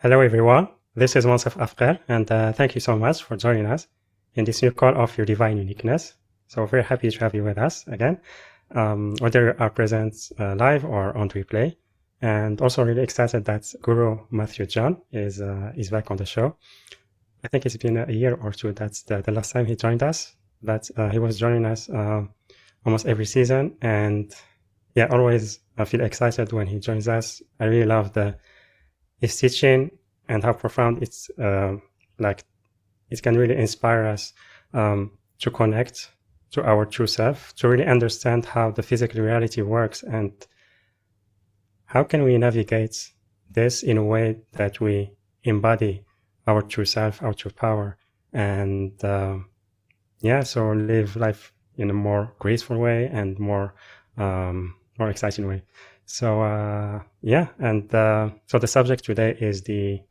Hello, everyone. This is Moncef Afkir, and thank you so much for joining us in this new call of Your Divine Uniqueness. So very happy to have you with us again, whether you are present live or on replay. And also really excited that Guru Matthew John is back on the show. I think it's been a year or two. That's the last time he joined us, but he was joining us almost every season. And yeah, always I feel excited when he joins us. I really love his teaching and how profound it's like it can really inspire us to connect to our true self, to really understand how the physical reality works and how can we navigate this in a way that we embody our true self, our true power, and yeah, so live life in a more graceful way and more exciting way. So yeah, and so the subject today is the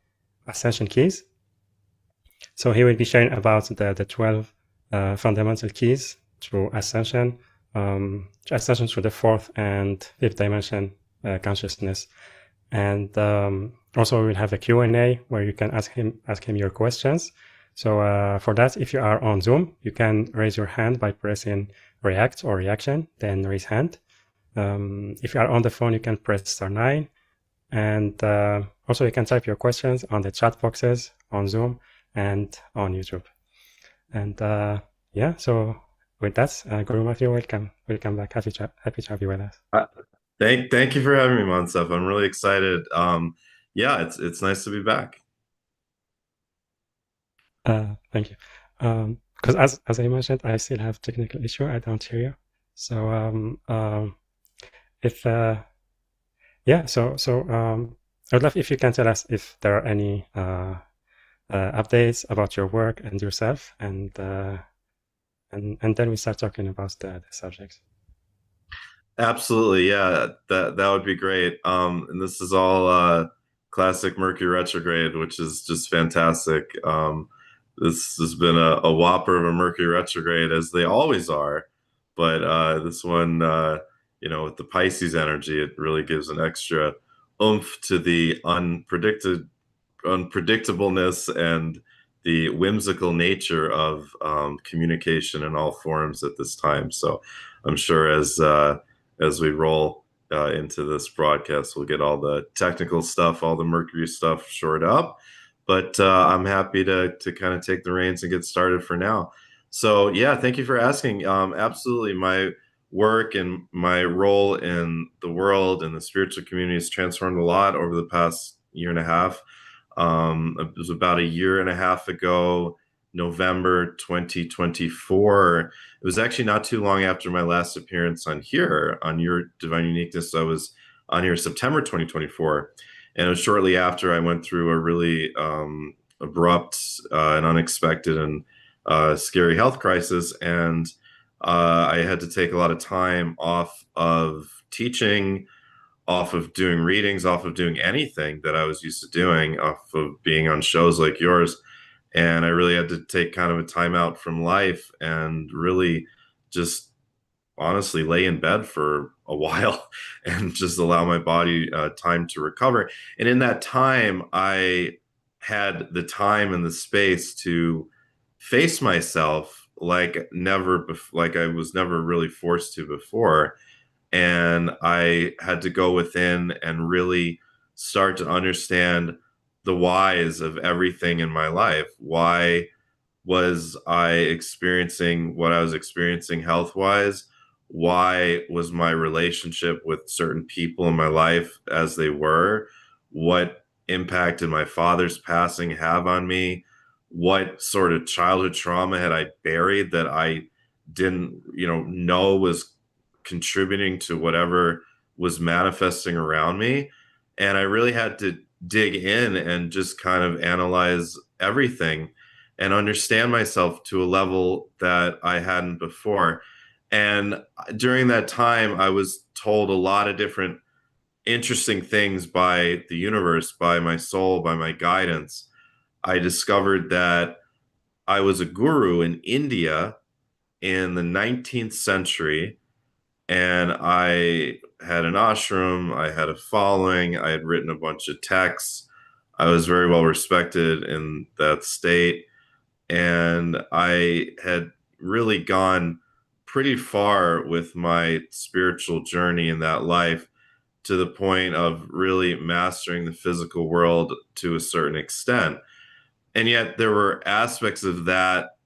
Ascension Keys. So he will be sharing about the 12 fundamental keys to ascension to the fourth and fifth dimension consciousness. And also we'll have a Q&A where you can ask him your questions. So for that, if you are on Zoom, you can raise your hand by pressing react or reaction, then raise hand. If you are on the phone, you can press *9. And also you can type your questions on the chat boxes on Zoom and on YouTube. And yeah, so with that, Guru Matthew, welcome back. Happy to have you with us. Thank you for having me, Moncef. I'm really excited. Yeah, it's nice to be back. Thank you. Because as I mentioned, I still have technical issue. I don't hear you. So if yeah, so I would love if you can tell us if there are any updates about your work and yourself, and then we start talking about the subjects. Absolutely, yeah, that would be great. And this is all classic Mercury retrograde, which is just fantastic. This has been a whopper of a Mercury retrograde, as they always are, but this one, with the Pisces energy, it really gives an extra oomph to the unpredictableness and the whimsical nature of communication in all forms at this time. So I'm sure as we roll into this broadcast, we'll get all the technical stuff, all the Mercury stuff shored up. But I'm happy to kind of take the reins and get started for now. So yeah, thank you for asking. Absolutely, my work and my role in the world and the spiritual community has transformed a lot over the past year and a half. It was about a year and a half ago, November 2024. It was actually not too long after my last appearance on Your Divine Uniqueness. I was on here September 2024. And it was shortly after I went through a really abrupt and unexpected and scary health crisis. And I had to take a lot of time off of teaching, off of doing readings, off of doing anything that I was used to doing, off of being on shows like yours. And I really had to take kind of a time out from life and really just honestly lay in bed for a while and just allow my body time to recover. And in that time, I had the time and the space to face myself like I was never really forced to before. And I had to go within and really start to understand the whys of everything in my life. Why was I experiencing what I was experiencing health wise? Why was my relationship with certain people in my life as they were? What impact did my father's passing have on me? What sort of childhood trauma had I buried that I didn't, know was contributing to whatever was manifesting around me? And I really had to dig in and just kind of analyze everything and understand myself to a level that I hadn't before. And during that time, I was told a lot of different interesting things by the universe, by my soul, by my guidance. I discovered that I was a guru in India in the 19th century, and I had an ashram, I had a following, I had written a bunch of texts. I was very well respected in that state, and I had really gone pretty far with my spiritual journey in that life, to the point of really mastering the physical world to a certain extent. And yet there were aspects of that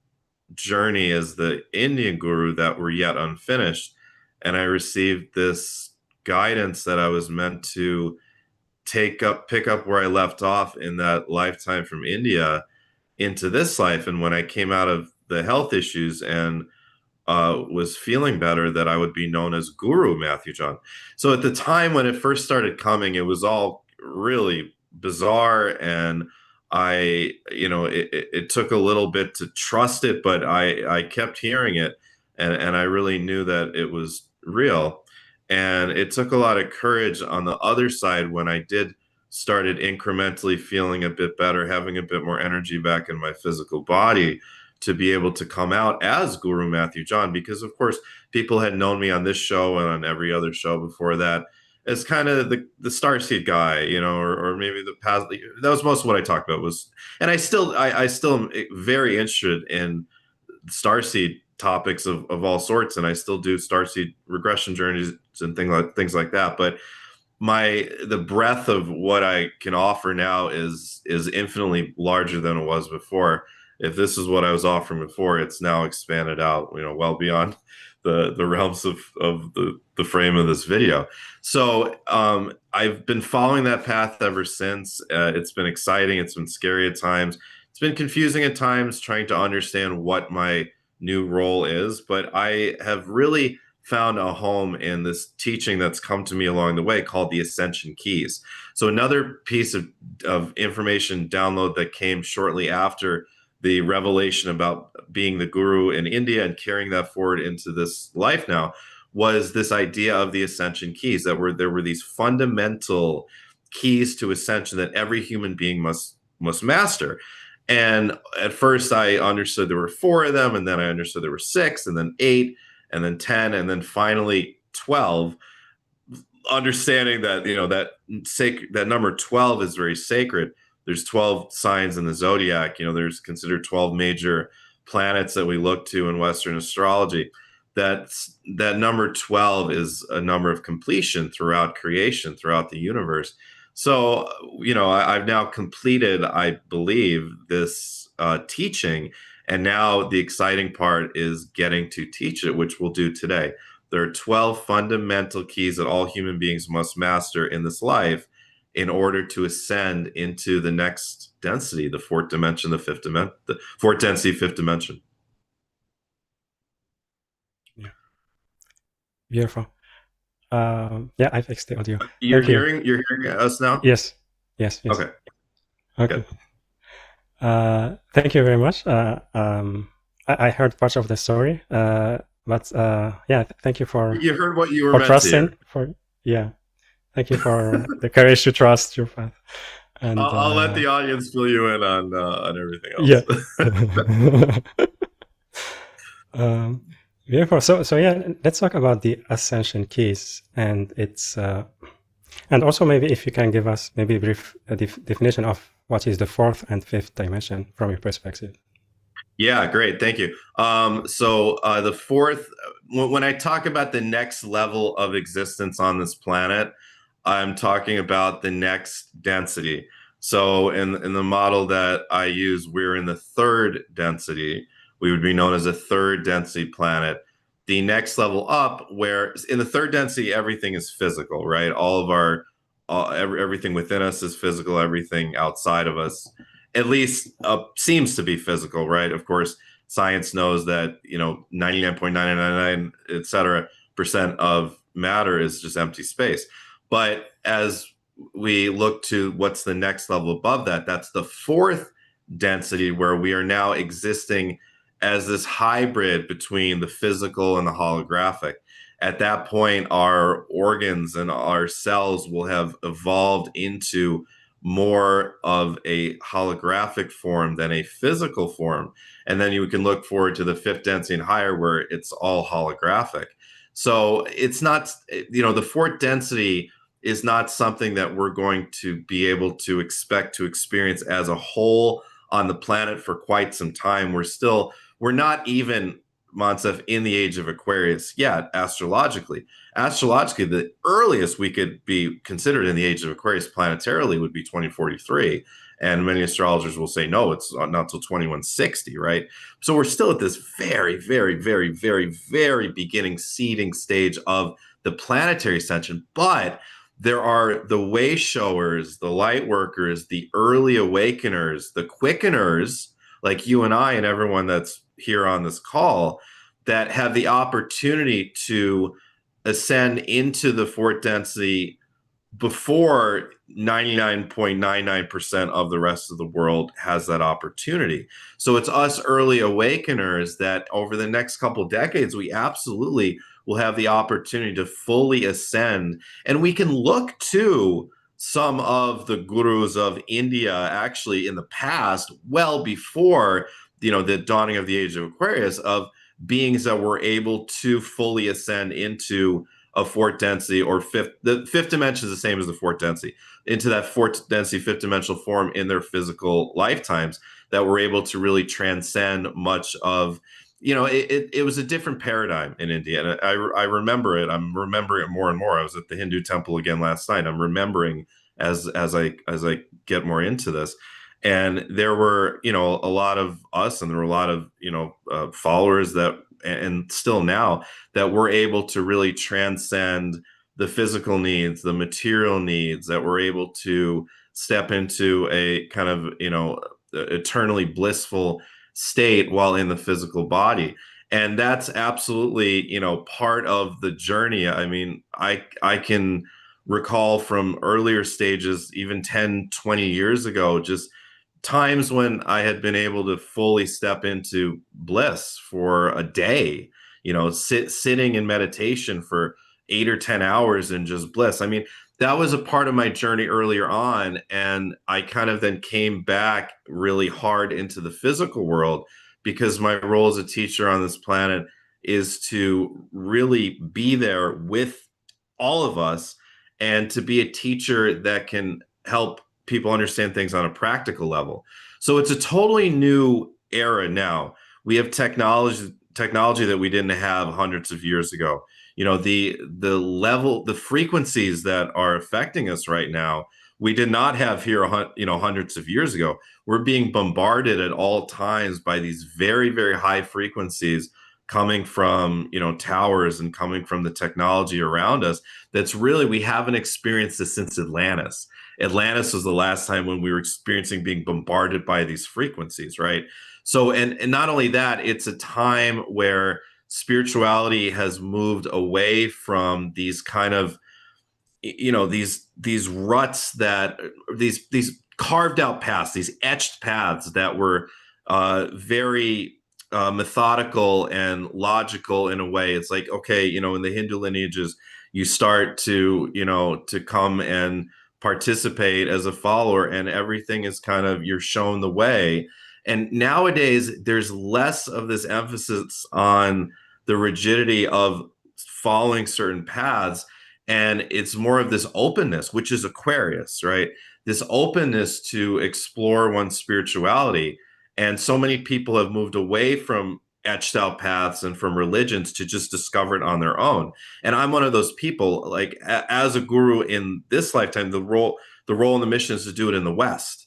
journey as the Indian guru that were yet unfinished. And I received this guidance that I was meant to pick up where I left off in that lifetime from India into this life. And when I came out of the health issues and was feeling better, that I would be known as Guru Matthew John. So at the time when it first started coming, it was all really bizarre, and it took a little bit to trust it, but I kept hearing it, and I really knew that it was real. And it took a lot of courage on the other side when I did started incrementally feeling a bit better, having a bit more energy back in my physical body, to be able to come out as Guru Matthew John, because of course people had known me on this show and on every other show before that as kind of the starseed guy, or maybe the past. That was most of what I talked about was, and I still am very interested in starseed topics of all sorts, and I still do starseed regression journeys and things like that. But the breadth of what I can offer now is infinitely larger than it was before. If this is what I was offering before, it's now expanded out, well beyond the realms of the frame of this video. So I've been following that path ever since. It's been exciting. It's been scary at times. It's been confusing at times, trying to understand what my new role is. But I have really found a home in this teaching that's come to me along the way called the Ascension Keys. So another piece of information download that came shortly after the revelation about being the guru in India and carrying that forward into this life now was this idea of the Ascension Keys, that there were these fundamental keys to ascension that every human being must master. And at first I understood there were 4 of them, and then I understood there were 6, and then 8, and then 10, and then finally 12, understanding that that number 12 is very sacred. There's 12 signs in the zodiac. There's considered 12 major planets that we look to in Western astrology. That number 12 is a number of completion throughout creation, throughout the universe. So, I've now completed, I believe, this teaching. And now the exciting part is getting to teach it, which we'll do today. There are 12 fundamental keys that all human beings must master in this life in order to ascend into the next density, the 4th dimension, the 4th density, 5th dimension. Yeah. Beautiful. Yeah, I fixed the audio. You're hearing us now? Yes. Okay. Good. Thank you very much. I heard part of the story, but yeah, thank you for. You heard what you were meant trusting. To hear. Thank you for the courage to trust your path. And I'll let the audience fill you in on everything else. Yeah. Beautiful. So yeah, let's talk about the Ascension Keys, and it's and also maybe if you can give us maybe a brief definition of what is the 4th and 5th dimension from your perspective. Yeah, great. Thank you. So the 4th, when I talk about the next level of existence on this planet, I'm talking about the next density. So in the model that I use, we're in the 3rd density. We would be known as a 3rd density planet. The next level up, where in the 3rd density, everything is physical, right? All of everything within us is physical. Everything outside of us, at least, seems to be physical, right? Of course, science knows that 99.999, etc. % of matter is just empty space. But as we look to what's the next level above that, that's the 4th density, where we are now existing as this hybrid between the physical and the holographic. At that point, our organs and our cells will have evolved into more of a holographic form than a physical form. And then you can look forward to the 5th density and higher, where it's all holographic. So it's not, the 4th density is not something that we're going to be able to expect to experience as a whole on the planet for quite some time. We're not even, Moncef, in the age of Aquarius yet, astrologically. Astrologically, the earliest we could be considered in the age of Aquarius planetarily would be 2043. And many astrologers will say, no, it's not until 2160, right? So we're still at this very, very, very, very, very beginning seeding stage of the planetary ascension. But there are the way showers, the light workers, the early awakeners, the quickeners, like you and I and everyone that's here on this call, that have the opportunity to ascend into the fourth density before 99.99% of the rest of the world has that opportunity. So it's us early awakeners that over the next couple of decades, we absolutely will have the opportunity to fully ascend. And we can look to some of the gurus of India actually in the past, well before, the dawning of the age of Aquarius, of beings that were able to fully ascend into a fourth density or the fifth dimension is the same as the fourth density, into that fourth density, fifth dimensional form in their physical lifetimes, that were able to really transcend much of, it was a different paradigm in India. And I remember it. I'm remembering it more and more. I was at the Hindu temple again last night. I'm remembering as I get more into this. And there were, a lot of us, and there were a lot of, followers that, and still now, that we're able to really transcend the physical needs, the material needs, that we're able to step into a kind of, eternally blissful state while in the physical body. And that's absolutely, part of the journey. I mean, I can recall from earlier stages, even 10, 20 years ago, just times when I had been able to fully step into bliss for a day, sitting in meditation for 8 or 10 hours in just bliss. I mean, that was a part of my journey earlier on. And I kind of then came back really hard into the physical world, because my role as a teacher on this planet is to really be there with all of us, and to be a teacher that can help people understand things on a practical level. So it's a totally new era now. We have technology that we didn't have hundreds of years ago. The frequencies that are affecting us right now, we did not have here, hundreds of years ago. We're being bombarded at all times by these very, very high frequencies coming from, towers, and coming from the technology around us. That's really, we haven't experienced this since Atlantis. Atlantis was the last time when we were experiencing being bombarded by these frequencies, right? So, and not only that, it's a time where spirituality has moved away from these kind of, these ruts, that these carved out paths, these etched paths that were very methodical and logical in a way. It's like, okay, in the Hindu lineages, you start to, to come and participate as a follower, and everything is kind of, you're shown the way. And nowadays, there's less of this emphasis on the rigidity of following certain paths, and it's more of this openness, which is Aquarius, right? This openness to explore one's spirituality. And so many people have moved away from etched out paths and from religions to just discover it on their own. And I'm one of those people. Like, as a guru in this lifetime, the role and the mission is to do it in the West,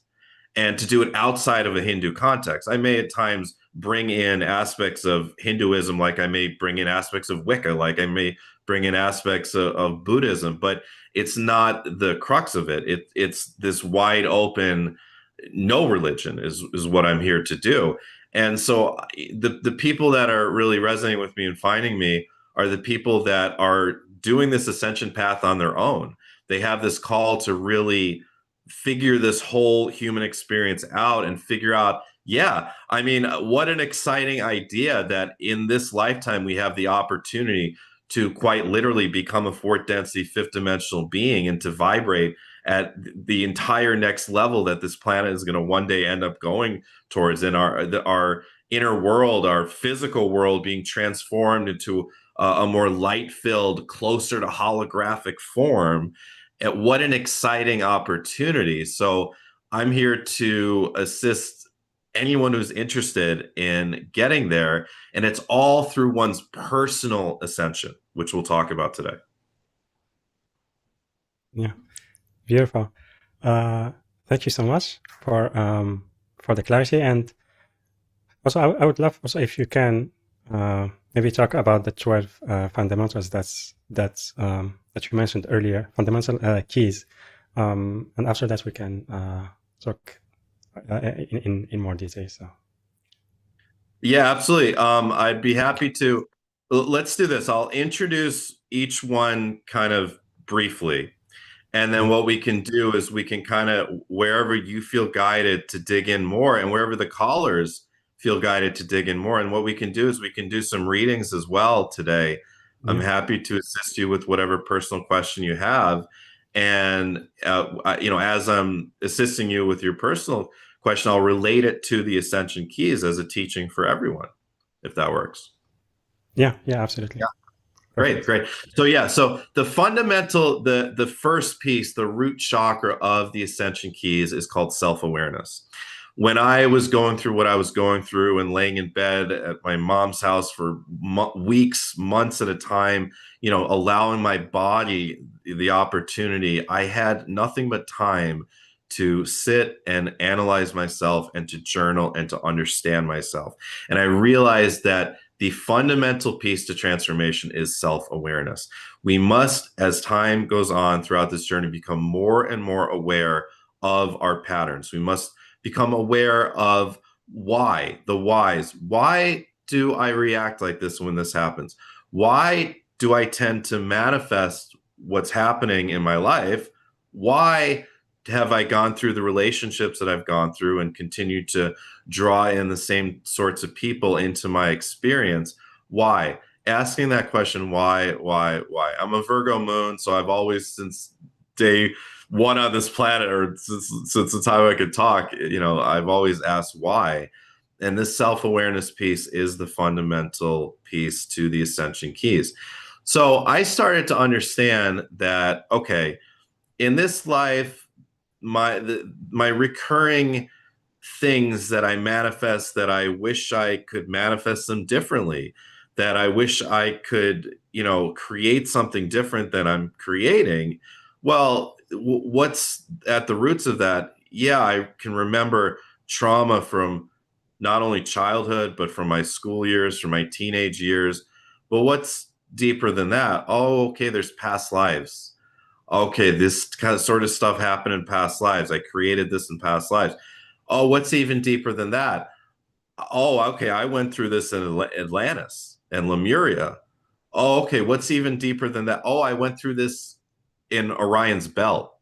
and to do it outside of a Hindu context. I may at times bring in aspects of Hinduism, like I may bring in aspects of Wicca, like I may bring in aspects of Buddhism, but it's not the crux of it. It's this wide open, no religion is what I'm here to do. And so the people that are really resonating with me and finding me are the people that are doing this ascension path on their own. They have this call to really figure this whole human experience out, and figure out, yeah, I mean, what an exciting idea that in this lifetime we have the opportunity to quite literally become a fourth density, fifth dimensional being, and to vibrate at the entire next level that this planet is going to one day end up going towards, in our inner world, our physical world, being transformed into a more light filled, closer to holographic form. what an exciting opportunity. So I'm here to assist anyone who's interested in getting there. And it's all through one's personal ascension, which we'll talk about today. Yeah, beautiful. Thank you so much for the clarity. And also, I would love also if you can maybe talk about the 12 fundamentals that you mentioned earlier, fundamental keys. And after that, we can talk in more detail. So. Yeah, absolutely. I'd be happy to. Let's do this. I'll introduce each one kind of briefly. And then what we can do is we can kind of, wherever you feel guided to dig in more, and wherever the callers feel guided to dig in more. And what we can do is we can do some readings as well today. I'm Yeah. happy to assist you with whatever personal question you have. And, as I'm assisting you with your personal question, I'll relate it to the Ascension Keys as a teaching for everyone, if that works. Yeah, absolutely. Yeah. Perfect. Great. So the fundamental, the first piece, the root chakra of the Ascension Keys is called self-awareness. When I was going through what I was going through and laying in bed at my mom's house for weeks, months at a time, allowing my body the opportunity, I had nothing but time to sit and analyze myself and to journal and to understand myself. And I realized that the fundamental piece to transformation is self-awareness. We must, as time goes on throughout this journey, become more and more aware of our patterns. We must become aware of the whys. Why do I react like this when this happens? Why do I tend to manifest what's happening in my life? Why have I gone through the relationships that I've gone through and continue to draw in the same sorts of people into my experience? Why? Asking that question, why? I'm a Virgo moon, so I've always, since day one on this planet, or since the time I could talk, I've always asked why. And this self-awareness piece is the fundamental piece to the Ascension Keys. So I started to understand that, okay, in this life, my recurring things that I manifest, that I wish I could manifest them differently, that I wish I could, create something different than I'm creating. Well, what's at the roots of that? Yeah, I can remember trauma from not only childhood, but from my school years, from my teenage years. But what's deeper than that? Oh, okay, there's past lives. Okay, this kind of sort of stuff happened in past lives. I created this in past lives. Oh, what's even deeper than that? Oh, okay, I went through this in Atlantis and Lemuria. Oh, okay, what's even deeper than that? Oh, I went through this in Orion's Belt.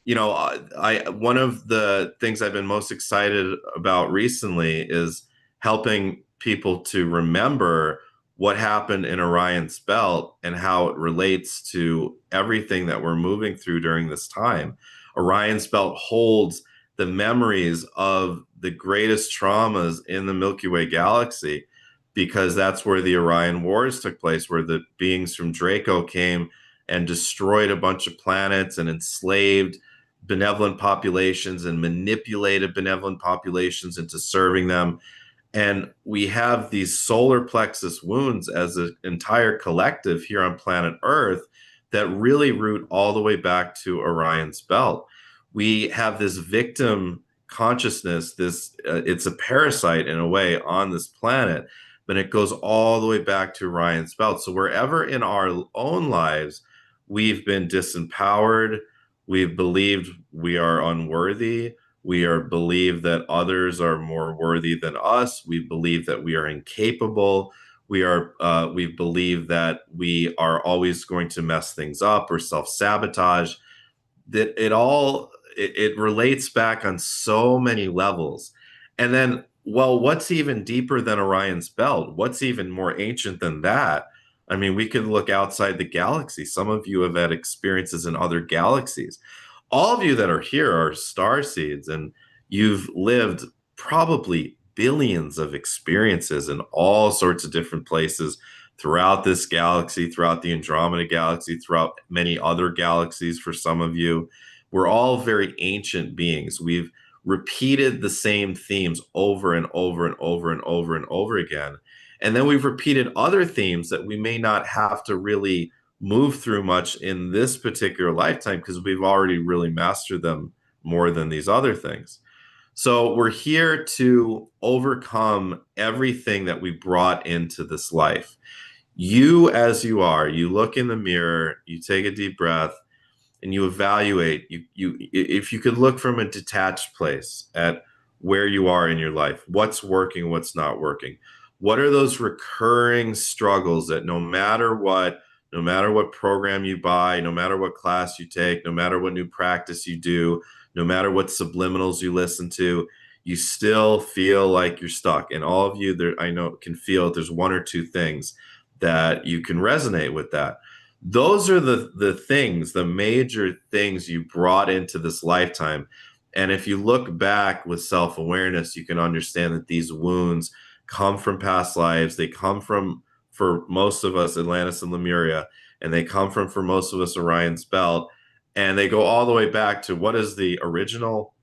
I one of the things I've been most excited about recently is helping people to remember what happened in Orion's Belt and how it relates to everything that we're moving through during this time. Orion's Belt holds the memories of the greatest traumas in the Milky Way galaxy, because that's where the Orion Wars took place, where the beings from Draco came and destroyed a bunch of planets and enslaved benevolent populations and manipulated benevolent populations into serving them. And we have these solar plexus wounds as an entire collective here on planet Earth that really root all the way back to Orion's Belt. We have this victim consciousness, it's a parasite in a way on this planet, but it goes all the way back to Orion's Belt. So wherever in our own lives we've been disempowered, we've believed we are unworthy, we are believed that others are more worthy than us, we believe that we are incapable, we believe that we are always going to mess things up or self-sabotage, that it relates back on so many levels. And then, well, what's even deeper than Orion's Belt? What's even more ancient than that? I mean, we could look outside the galaxy. Some of you have had experiences in other galaxies. All of you that are here are star seeds, and you've lived probably billions of experiences in all sorts of different places throughout this galaxy, throughout the Andromeda galaxy, throughout many other galaxies for some of you. We're all very ancient beings. We've repeated the same themes over and over and over and over and over again. And then we've repeated other themes that we may not have to really move through much in this particular lifetime because we've already really mastered them more than these other things. So we're here to overcome everything that we brought into this life. You, as you are, you look in the mirror, you take a deep breath, and you evaluate. If you could look from a detached place at where you are in your life, what's working, what's not working. What are those recurring struggles that no matter what program you buy, no matter what class you take, no matter what new practice you do, no matter what subliminals you listen to, you still feel like you're stuck. And all of you there, I know, can feel there's one or two things that you can resonate with that. Those are the things, the major things you brought into this lifetime. And if you look back with self-awareness, you can understand that these wounds come from past lives. They come from, for most of us, Atlantis and Lemuria, and they come from, for most of us, Orion's Belt. And they go all the way back to what is the original?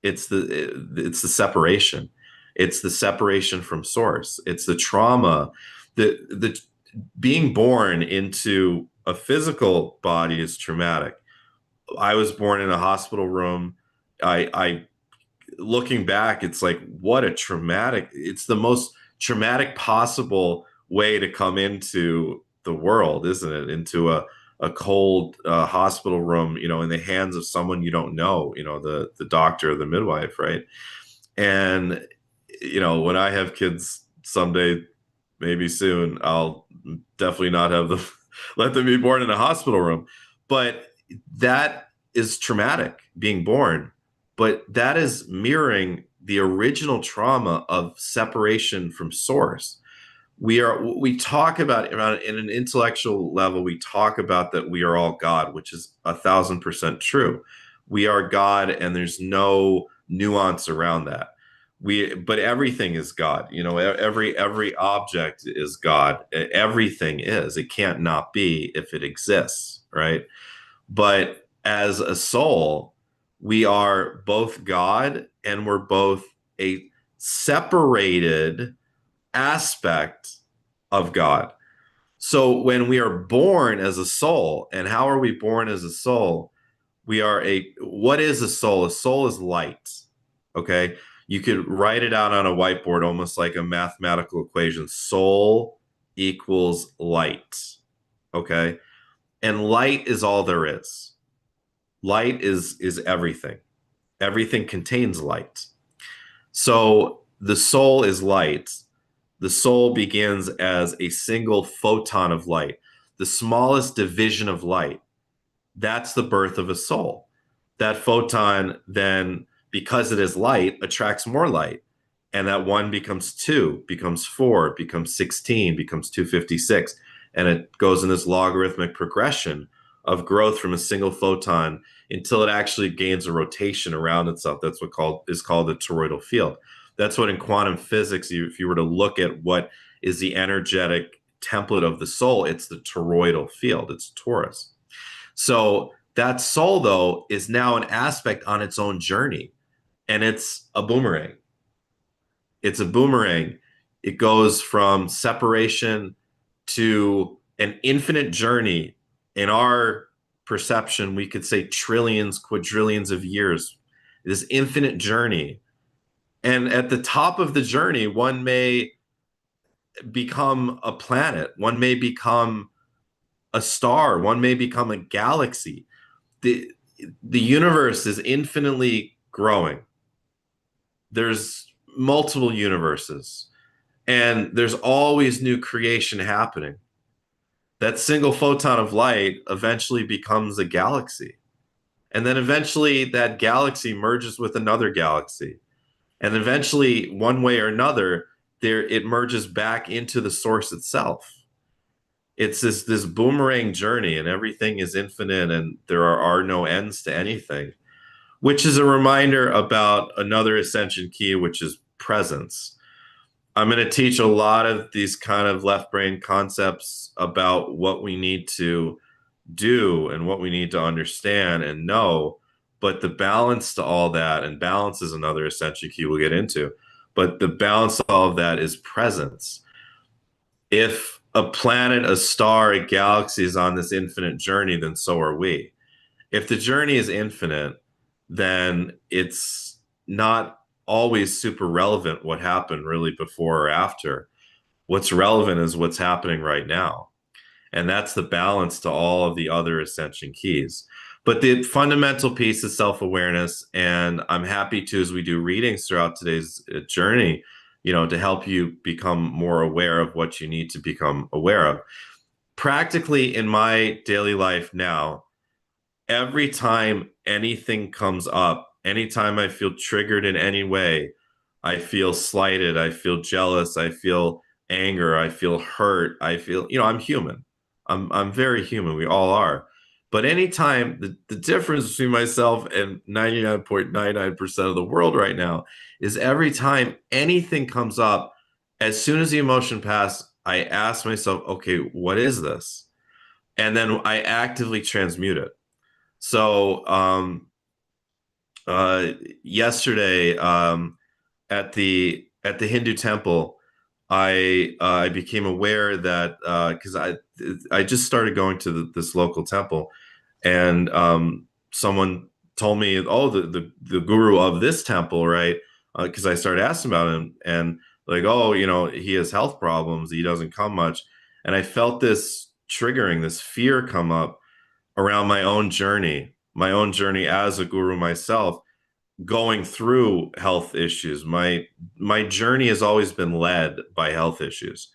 It's the separation. It's the separation from source. It's the trauma. The being born into a physical body is traumatic. I was born in a hospital room. I looking back, it's like, what a traumatic, it's the most traumatic possible way to come into the world, isn't it? Into a cold hospital room, in the hands of someone you don't know, the doctor or the midwife, right? And, when I have kids someday, maybe soon, I'll definitely not have them let them be born in a hospital room. But that is traumatic, being born. But that is mirroring the original trauma of separation from source. We talk about in an intellectual level, we talk about that we are all God, which is 1,000% true. We are God, and there's no nuance around that. But everything is God. Every object is God. Everything is. It can't not be if it exists, right? But as a soul, we are both God and we're both a separated aspect of God. So when we are born as a soul, and how are we born as a soul? What is a soul? A soul is light. Okay. You could write it out on a whiteboard, almost like a mathematical equation. Soul equals light. Okay. And light is all there is. Light is everything. Everything contains light. So the soul is light. The soul begins as a single photon of light, the smallest division of light. That's the birth of a soul. That photon then, because it is light, attracts more light. And that one becomes 2, becomes 4, becomes 16, becomes 256. And it goes in this logarithmic progression of growth from a single photon until it actually gains a rotation around itself. That's what is called the toroidal field. That's what in quantum physics, if you were to look at what is the energetic template of the soul, it's the toroidal field. It's torus. So that soul, though, is now an aspect on its own journey, and it's a boomerang. It's a boomerang. It goes from separation to an infinite journey. In our perception, we could say trillions, quadrillions of years, this infinite journey. And at the top of the journey, one may become a planet, one may become a star, one may become a galaxy. The universe is infinitely growing. There's multiple universes, and there's always new creation happening. That single photon of light eventually becomes a galaxy. And then eventually that galaxy merges with another galaxy. And eventually, one way or another, it merges back into the source itself. It's this boomerang journey, and everything is infinite, and there are no ends to anything, which is a reminder about another ascension key, which is presence. I'm going to teach a lot of these kind of left brain concepts about what we need to do and what we need to understand and know. But the balance to all that, and balance is another ascension key we'll get into, but the balance to all of that is presence. If a planet, a star, a galaxy is on this infinite journey, then so are we. If the journey is infinite, then it's not always super relevant what happened really before or after. What's relevant is what's happening right now. And that's the balance to all of the other ascension keys. But the fundamental piece is self-awareness. And I'm happy to, as we do readings throughout today's journey, to help you become more aware of what you need to become aware of. Practically in my daily life now, every time anything comes up, anytime I feel triggered in any way, I feel slighted, I feel jealous, I feel anger, I feel hurt, I feel, I'm human. I'm very human. We all are. But anytime the difference between myself and 99.99% of the world right now is every time anything comes up, as soon as the emotion passes, I ask myself, okay, what is this? And then I actively transmute it. So uh, yesterday at the Hindu temple, I became aware that because I just started going to this local temple, and someone told me, oh, the guru of this temple, right? Because I started asking about him, and like, oh, he has health problems, he doesn't come much, and I felt this triggering, this fear come up around my own journey as a guru myself, going through health issues. My journey has always been led by health issues.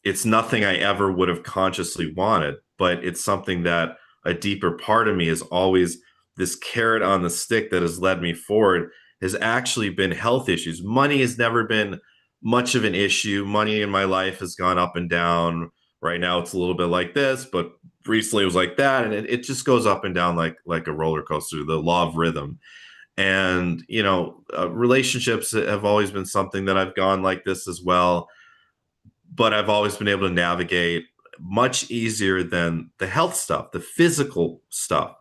It's nothing I ever would have consciously wanted, but it's something that a deeper part of me is always, this carrot on the stick that has led me forward has actually been health issues. Money has never been much of an issue. Money in my life has gone up and down. Right now it's a little bit like this, but recently it was like that. And it just goes up and down like a roller coaster, the law of rhythm. And relationships have always been something that I've gone like this as well, but I've always been able to navigate much easier than the health stuff, the physical stuff.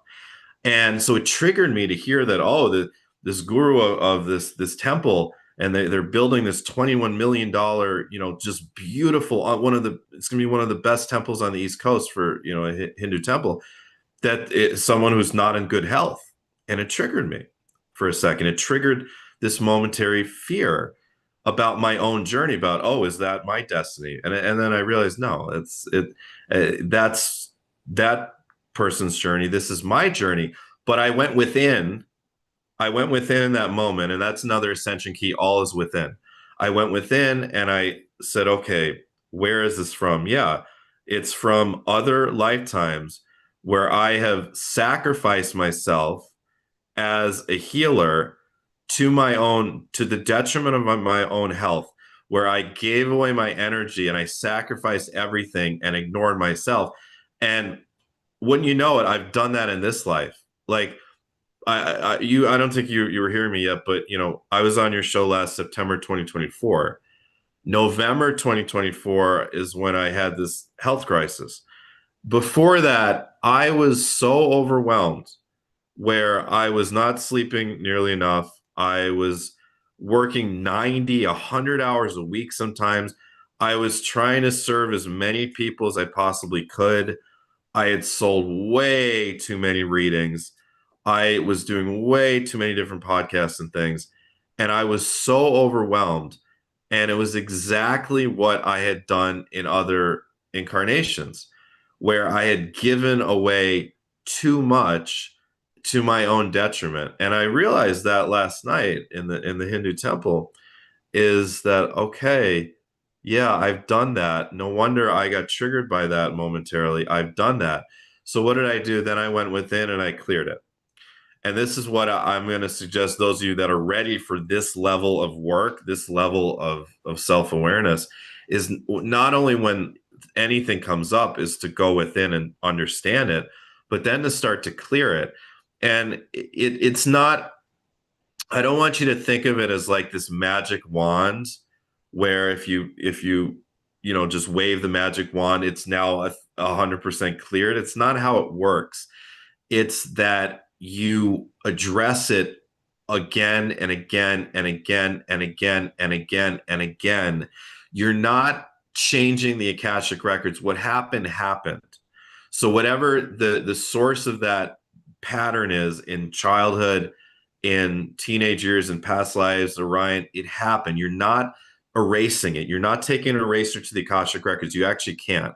And so it triggered me to hear that, oh, this guru of this temple, and they're building this $21 million, just beautiful, it's going to be one of the best temples on the East Coast for, a Hindu temple, that is someone who's not in good health. And it triggered me for a second. It triggered this momentary fear about my own journey, about, oh, is that my destiny? And then I realized, no, that's that person's journey. This is my journey. But I went within that moment, and that's another ascension key. All is within. I went within and I said, okay, where is this from? Yeah, it's from other lifetimes where I have sacrificed myself as a healer to the detriment of my own health, where I gave away my energy and I sacrificed everything and ignored myself. And wouldn't you know it, I've done that in this life. Like, I don't think you were hearing me yet, but I was on your show last September 2024. November 2024 is when I had this health crisis. Before that, I was so overwhelmed, where I was not sleeping nearly enough. I was working 90, 100 hours a week sometimes. I was trying to serve as many people as I possibly could. I had sold way too many readings. I was doing way too many different podcasts and things. And I was so overwhelmed. And it was exactly what I had done in other incarnations, where I had given away too much to my own detriment. And I realized that last night in the Hindu temple, is that, okay, yeah, I've done that. No wonder I got triggered by that momentarily. I've done that. So what did I do? Then I went within and I cleared it. And this is what I'm going to suggest those of you that are ready for this level of work, this level of self-awareness, is not only when anything comes up is to go within and understand it, but then to start to clear it. And it's not, I don't want you to think of it as like this magic wand where if you just wave the magic wand, it's now 100% cleared. It's not how it works. It's that you address it again and again and again and again and again and again. You're not changing the Akashic records. What happened happened. So whatever the source of that pattern is in childhood, in teenage years, in past lives, Orion, it happened. You're not erasing it. You're not taking an eraser to the Akashic records. You actually can't.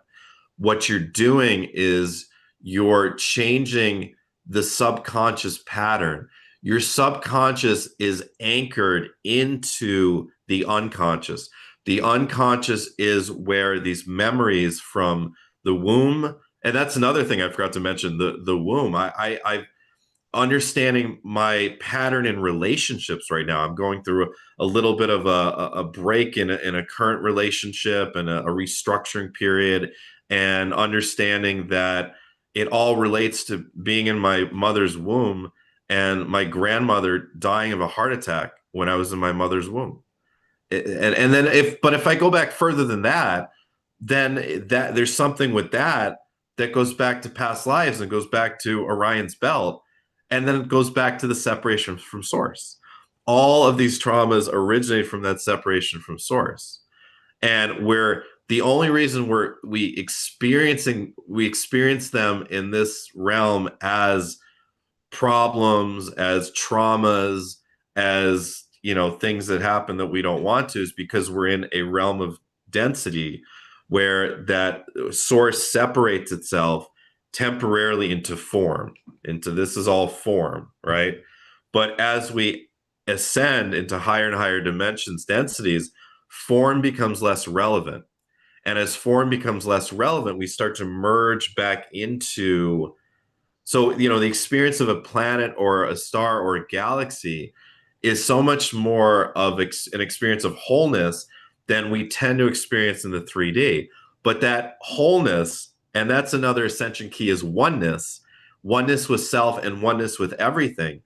What you're doing is you're changing the subconscious pattern. Your subconscious is anchored into the unconscious. The unconscious is where these memories from the womb, and that's another thing I forgot to mention, the womb. I understanding my pattern in relationships right now. I'm going through a little bit of a break in a current relationship and a restructuring period, and understanding that it all relates to being in my mother's womb and my grandmother dying of a heart attack when I was in my mother's womb. And then if I go back further than that, then that there's something with that that goes back to past lives and goes back to Orion's belt, and then it goes back to the separation from source. All of these traumas originate from that separation from source, and we're the only reason we experience them in this realm as problems, as traumas, as things that happen that we don't want to, is because we're in a realm of density where that source separates itself temporarily into form, into this is all form, right? But as we ascend into higher and higher dimensions, densities, form becomes less relevant. And as form becomes less relevant, we start to merge back into, so, the experience of a planet or a star or a galaxy is so much more of an experience of wholeness than we tend to experience in the 3D. But that wholeness, and that's another ascension key, is oneness, oneness with self and oneness with everything.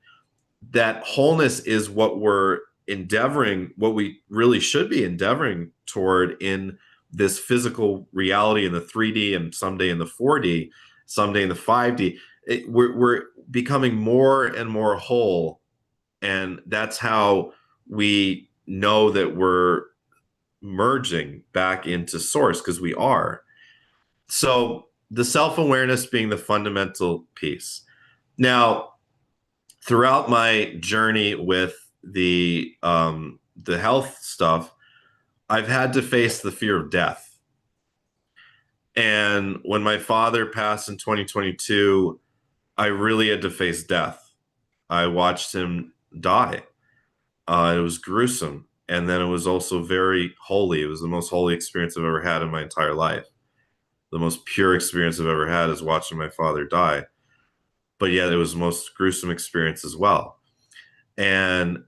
That wholeness is what we're endeavoring, what we really should be endeavoring toward in this physical reality in the 3D, and someday in the 4D, someday in the 5D. We're becoming more and more whole, and that's how we know that we're merging back into source, because we are. So the self-awareness being the fundamental piece. Now, throughout my journey with the health stuff, I've had to face the fear of death. And when my father passed in 2022, I really had to face death. I watched him die. It was gruesome. And then it was also very holy. It was the most holy experience I've ever had in my entire life. The most pure experience I've ever had is watching my father die. But yet it was the most gruesome experience as well. And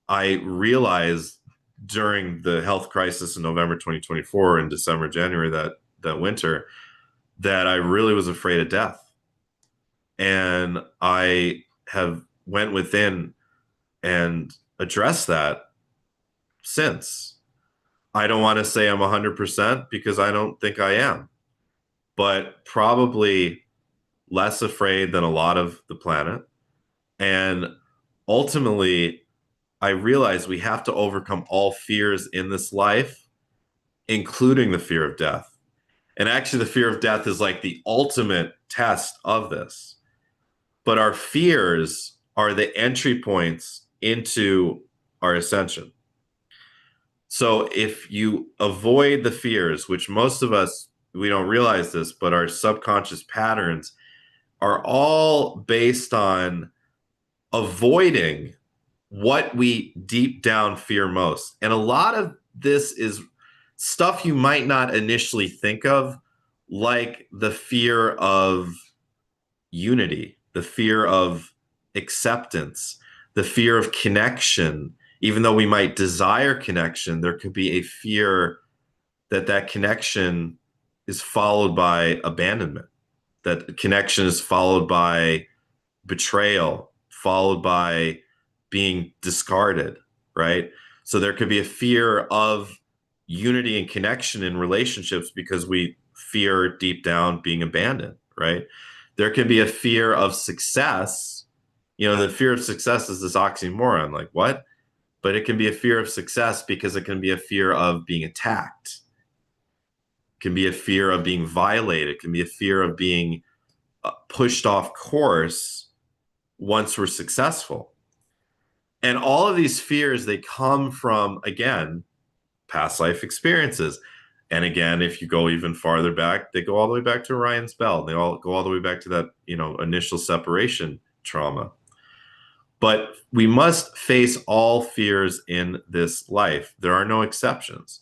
I realized during the health crisis in November 2024 and December, January, that winter, that I really was afraid of death. And I have went within and addressed that since. I don't want to say I'm 100% because I don't think I am, but probably less afraid than a lot of the planet. And ultimately, I realize we have to overcome all fears in this life, including the fear of death. And actually, the fear of death is like the ultimate test of this. But our fears are the entry points into our ascension. So if you avoid the fears, which most of us, we don't realize this, but our subconscious patterns are all based on avoiding what we deep down fear most. And a lot of this is stuff you might not initially think of, like the fear of unity, the fear of acceptance, the fear of connection. Even though we might desire connection, there could be a fear that that connection is followed by abandonment, that connection is followed by betrayal, followed by being discarded, right? So there could be a fear of unity and connection in relationships because we fear deep down being abandoned, right? There can be a fear of success. You know, the fear of success is this oxymoron, like what? But it can be a fear of success because it can be a fear of being attacked. It can be a fear of being violated. It can be a fear of being pushed off course once we're successful. And all of these fears, they come from, again, past life experiences. And again, if you go even farther back, they go all the way back to Orion's belt. They all go all the way back to that, initial separation trauma. But we must face all fears in this life. There are no exceptions.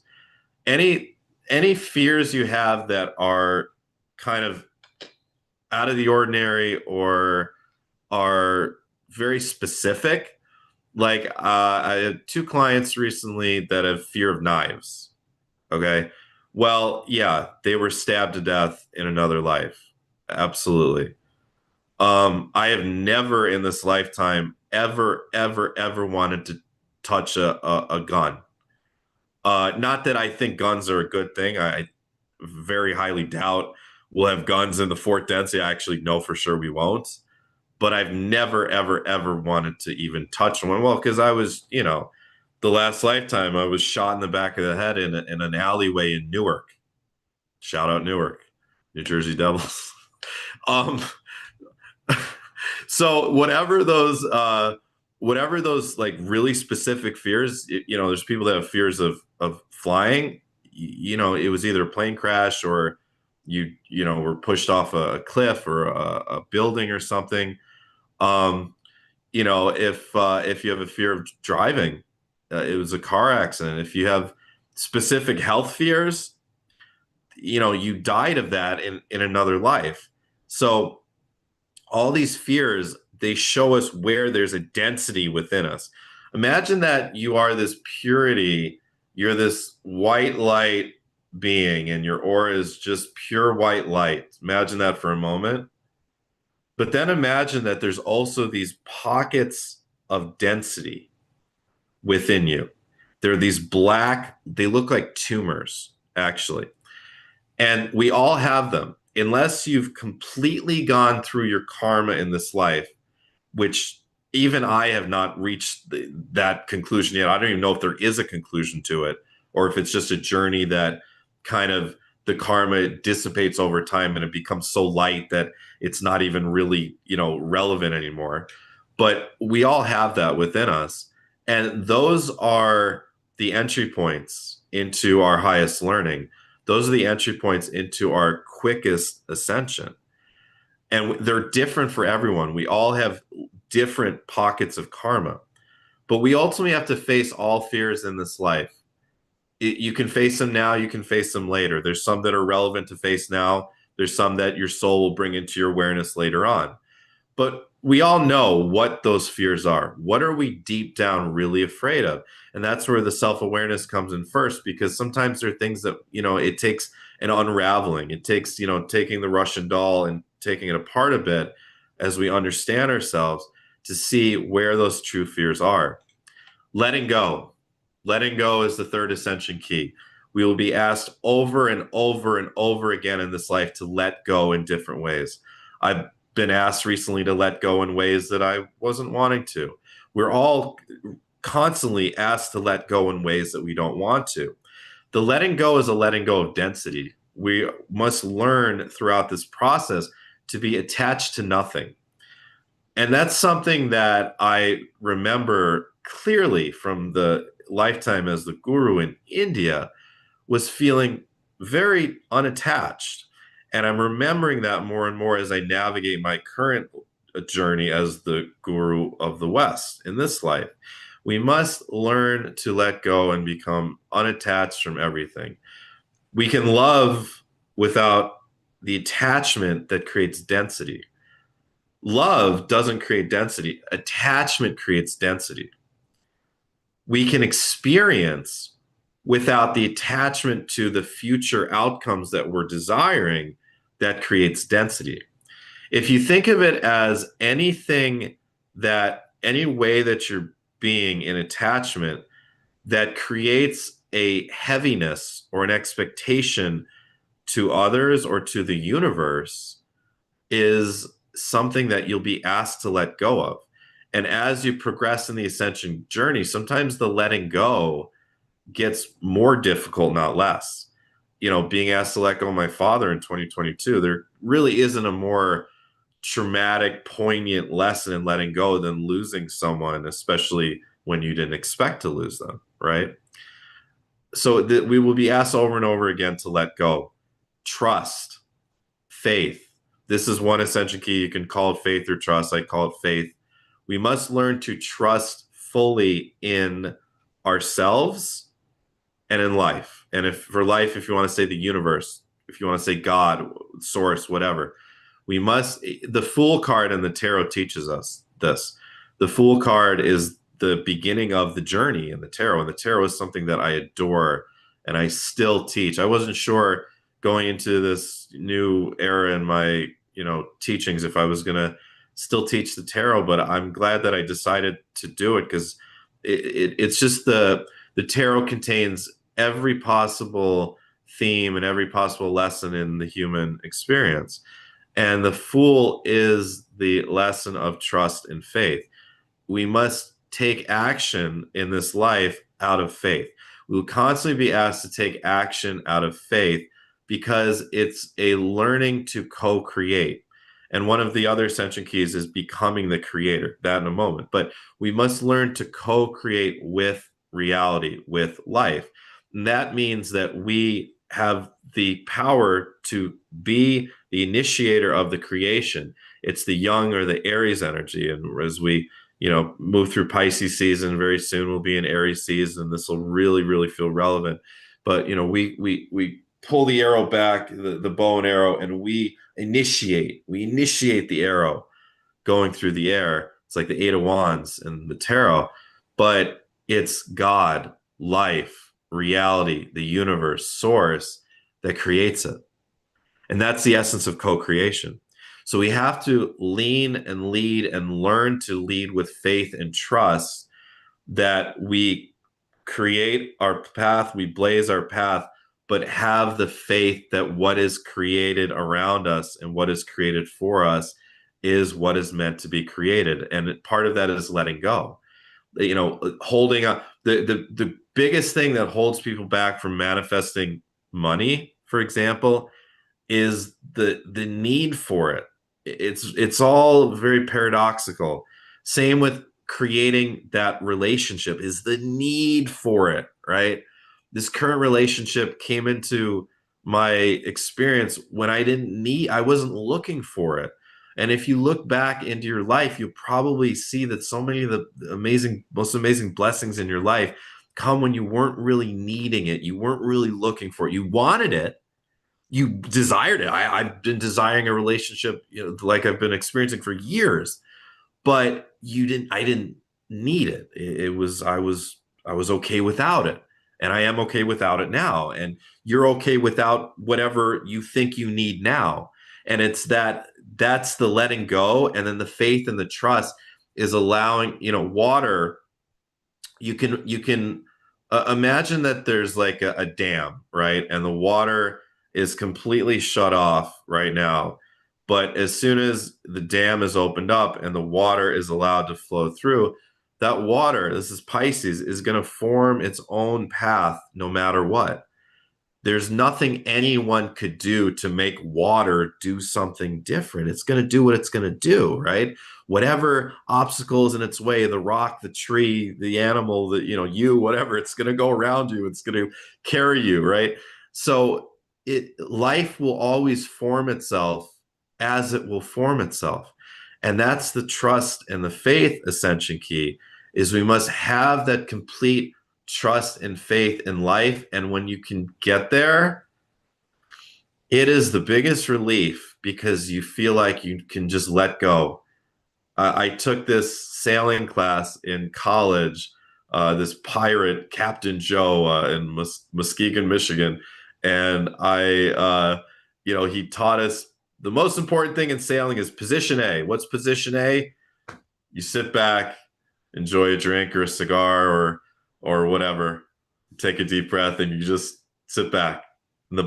Any fears you have that are kind of out of the ordinary or are very specific, like I had 2 clients recently that have fear of knives. Okay. Well, yeah, they were stabbed to death in another life. Absolutely. I have never in this lifetime ever wanted to touch a gun. Not that I think guns are a good thing. I very highly doubt we'll have guns in the Fort Density. I actually know for sure we won't. But I've never, ever wanted to even touch one. Well, because I was, the last lifetime I was shot in the back of the head in an alleyway in Newark. Shout out Newark, New Jersey Devils. um, so whatever those like really specific fears, there's people that have fears of flying. It was either a plane crash or were pushed off a cliff or a building or something. If you have a fear of driving, it was a car accident. If you have specific health fears, you died of that in another life. So all these fears, they show us where there's a density within us. Imagine that you are this purity, you're this white light being, and your aura is just pure white light. Imagine that for a moment. But then imagine that there's also these pockets of density within you. There are these black, they look like tumors, actually. And we all have them. Unless you've completely gone through your karma in this life, which even I have not reached that conclusion yet. I don't even know if there is a conclusion to it, or if it's just a journey that kind of the karma dissipates over time and it becomes so light that it's not even really, relevant anymore. But we all have that within us. And those are the entry points into our highest learning. Those are the entry points into our quickest ascension. And they're different for everyone. We all have different pockets of karma. But we ultimately have to face all fears in this life. You can face them now, you can face them later. There's some that are relevant to face now. There's some that your soul will bring into your awareness later on. But we all know what those fears are. What are we deep down really afraid of? And that's where the self-awareness comes in first, because sometimes there are things that, it takes an unraveling. It takes, taking the Russian doll and taking it apart a bit as we understand ourselves to see where those true fears are. Letting go. Letting go is the 3rd ascension key. We will be asked over and over and over again in this life to let go in different ways. I've been asked recently to let go in ways that I wasn't wanting to. We're all constantly asked to let go in ways that we don't want to. The letting go is a letting go of density. We must learn throughout this process to be attached to nothing. And that's something that I remember clearly from the lifetime as the guru in India, was feeling very unattached. And I'm remembering that more and more as I navigate my current journey as the guru of the West in this life. We must learn to let go and become unattached from everything. We can love without the attachment that creates density. Love doesn't create density. Attachment creates density. We can experience without the attachment to the future outcomes that we're desiring that creates density. If you think of it as anything that, any way that you're being in attachment that creates a heaviness or an expectation to others or to the universe is something that you'll be asked to let go of. And as you progress in the ascension journey, sometimes the letting go gets more difficult, not less. Being asked to let go of my father in 2022, there really isn't a more traumatic, poignant lesson in letting go than losing someone, especially when you didn't expect to lose them, right? So we will be asked over and over again to let go. Trust, faith. This is one ascension key. You can call it faith or trust. I call it faith. We must learn to trust fully in ourselves and in life. And if for life, if you want to say the universe, if you want to say God, source, whatever, the Fool card in the tarot teaches us this. The Fool card is the beginning of the journey in the tarot. And the tarot is something that I adore and I still teach. I wasn't sure going into this new era in my, teachings if I was going to still teach the tarot, but I'm glad that I decided to do it because it's just the tarot contains every possible theme and every possible lesson in the human experience. And the Fool is the lesson of trust and faith. We must take action in this life out of faith. We will constantly be asked to take action out of faith because it's a learning to co-create. And one of the other ascension keys is becoming the creator, that in a moment. But we must learn to co-create with reality, with life. And that means that we have the power to be the initiator of the creation. It's the Yang or the Aries energy. And as we, move through Pisces season, very soon we'll be in Aries season. This will really, really feel relevant. But, we pull the arrow back, the bow and arrow, and we initiate the arrow going through the air. It's like the Eight of Wands in the tarot, but it's God, life, reality, the universe, source that creates it. And that's the essence of co-creation. So we have to lean and lead and learn to lead with faith and trust that we create our path, we blaze our path, but have the faith that what is created around us and what is created for us is what is meant to be created. And part of that is letting go. Holding up the biggest thing that holds people back from manifesting money, for example, is the need for it. It's all very paradoxical. Same with creating that relationship is the need for it, right? This current relationship came into my experience when I wasn't looking for it. And if you look back into your life, you'll probably see that so many of the most amazing blessings in your life come when you weren't really needing it. You weren't really looking for it. You wanted it. You desired it. I've been desiring a relationship, like I've been experiencing for years, but I didn't need it. I was okay without it. And I am okay without it now. And you're okay without whatever you think you need now. And that's the letting go. And then the faith and the trust is allowing, water. You can imagine that there's like a dam, right? And the water is completely shut off right now. But as soon as the dam is opened up and the water is allowed to flow through, that water, this is Pisces, is going to form its own path no matter what. There's nothing anyone could do to make water do something different. It's going to do what it's going to do, right? Whatever obstacle is in its way, the rock, the tree, the animal, whatever, it's going to go around you. It's going to carry you, right? So life will always form itself as it will form itself. And that's the trust and the faith ascension key, is we must have that complete trust and faith in life. And when you can get there, it is the biggest relief because you feel like you can just let go. I took this sailing class in college, this pirate, Captain Joe, in Muskegon, Michigan. And he taught us the most important thing in sailing is position A. What's position A? You sit back, enjoy a drink or a cigar or whatever, take a deep breath, and you just sit back. And the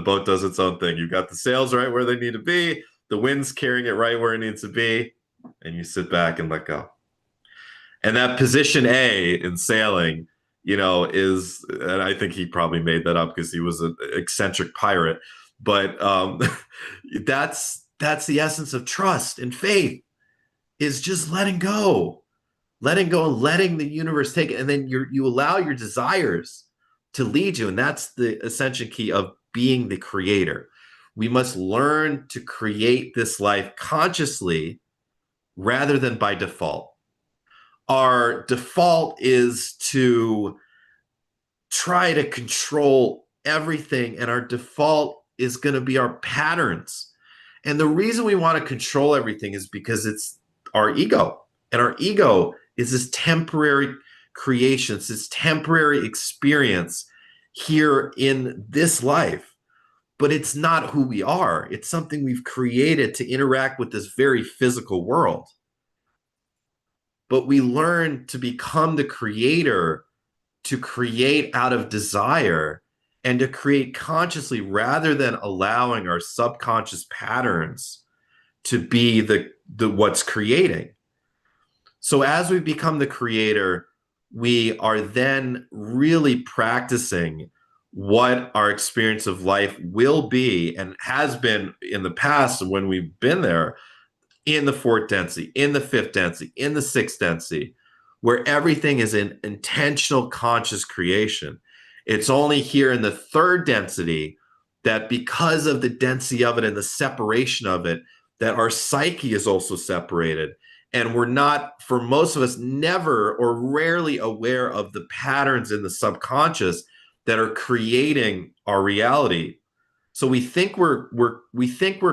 boat does its own thing. You've got the sails right where they need to be, the wind's carrying it right where it needs to be, and you sit back and let go. And that position A in sailing, is, and I think he probably made that up because he was an eccentric pirate, but that's the essence of trust and faith, is just letting go, and letting the universe take it, and then you allow your desires to lead you, and that's the ascension key of being the creator. We must learn to create this life consciously rather than by default. Our default is to try to control everything, and our default is going to be our patterns. And the reason we want to control everything is because it's our ego. And our ego is this temporary creation, it's this temporary experience here in this life. But it's not who we are. It's something we've created to interact with this very physical world. But we learn to become the creator, to create out of desire, and to create consciously rather than allowing our subconscious patterns to be the what's creating. So as we become the creator, we are then really practicing what our experience of life will be and has been in the past when we've been there, in the fourth density, in the fifth density, in the sixth density, where everything is in intentional conscious creation. It's only here in the third density that, because of the density of it and the separation of it, that our psyche is also separated. And we're not, for most of us, never or rarely aware of the patterns in the subconscious that are creating our reality. So we think we're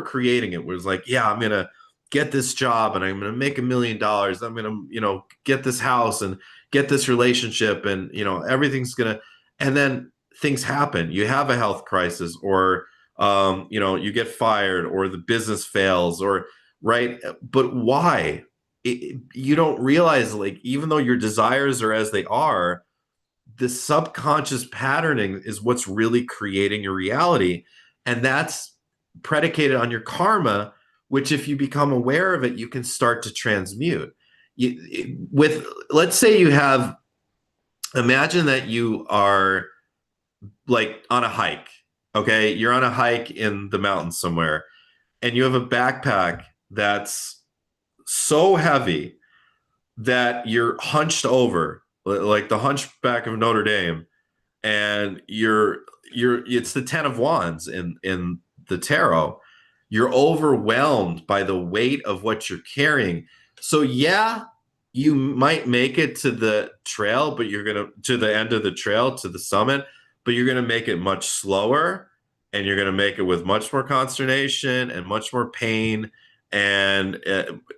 creating it. We're like, yeah, I'm gonna get this job and I'm going to make $1 million. I'm going to, get this house and get this relationship, and, everything's going to, and then things happen. You have a health crisis, or, you get fired, or the business fails, or, right. But why? You don't realize, like, even though your desires are as they are, the subconscious patterning is what's really creating your reality. And that's predicated on your karma, which, if you become aware of it, you can start to transmute. Let's say imagine that you are like on a hike, okay? You're on a hike in the mountains somewhere, and you have a backpack that's so heavy that you're hunched over, like the Hunchback of Notre Dame, and it's the Ten of Wands in the tarot. You're overwhelmed by the weight of what you're carrying. So yeah, you might make it to the trail, but to the end of the trail, to the summit, but you're gonna make it much slower, and you're gonna make it with much more consternation and much more pain, and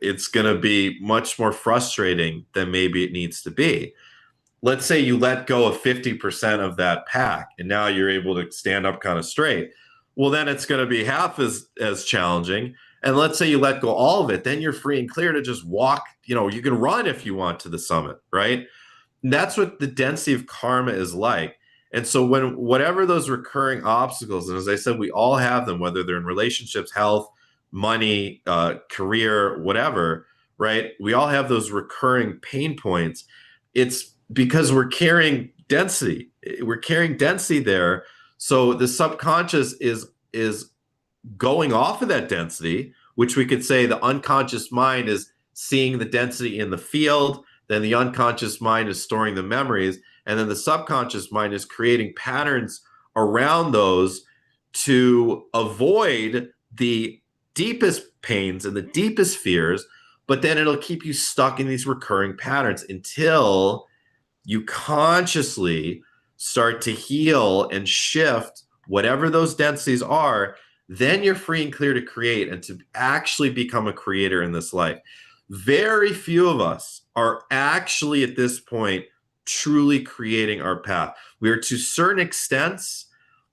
it's gonna be much more frustrating than maybe it needs to be. Let's say you let go of 50% of that pack, and now you're able to stand up kind of straight. Well, then it's going to be half as challenging. And let's say you let go all of it, then you're free and clear to just walk. You can run if you want to the summit, right? And that's what the density of karma is like. And so whatever those recurring obstacles, and as I said, we all have them, whether they're in relationships, health, money, career, whatever, right? We all have those recurring pain points. It's because we're carrying density. We're carrying density there. So the subconscious is going off of that density, which we could say the unconscious mind is seeing the density in the field. Then the unconscious mind is storing the memories. And then the subconscious mind is creating patterns around those to avoid the deepest pains and the deepest fears. But then it'll keep you stuck in these recurring patterns until you consciously start to heal and shift whatever those densities are. Then you're free and clear to create and to actually become a creator in this life. Very few of us are actually at this point truly creating our path. We are to certain extents,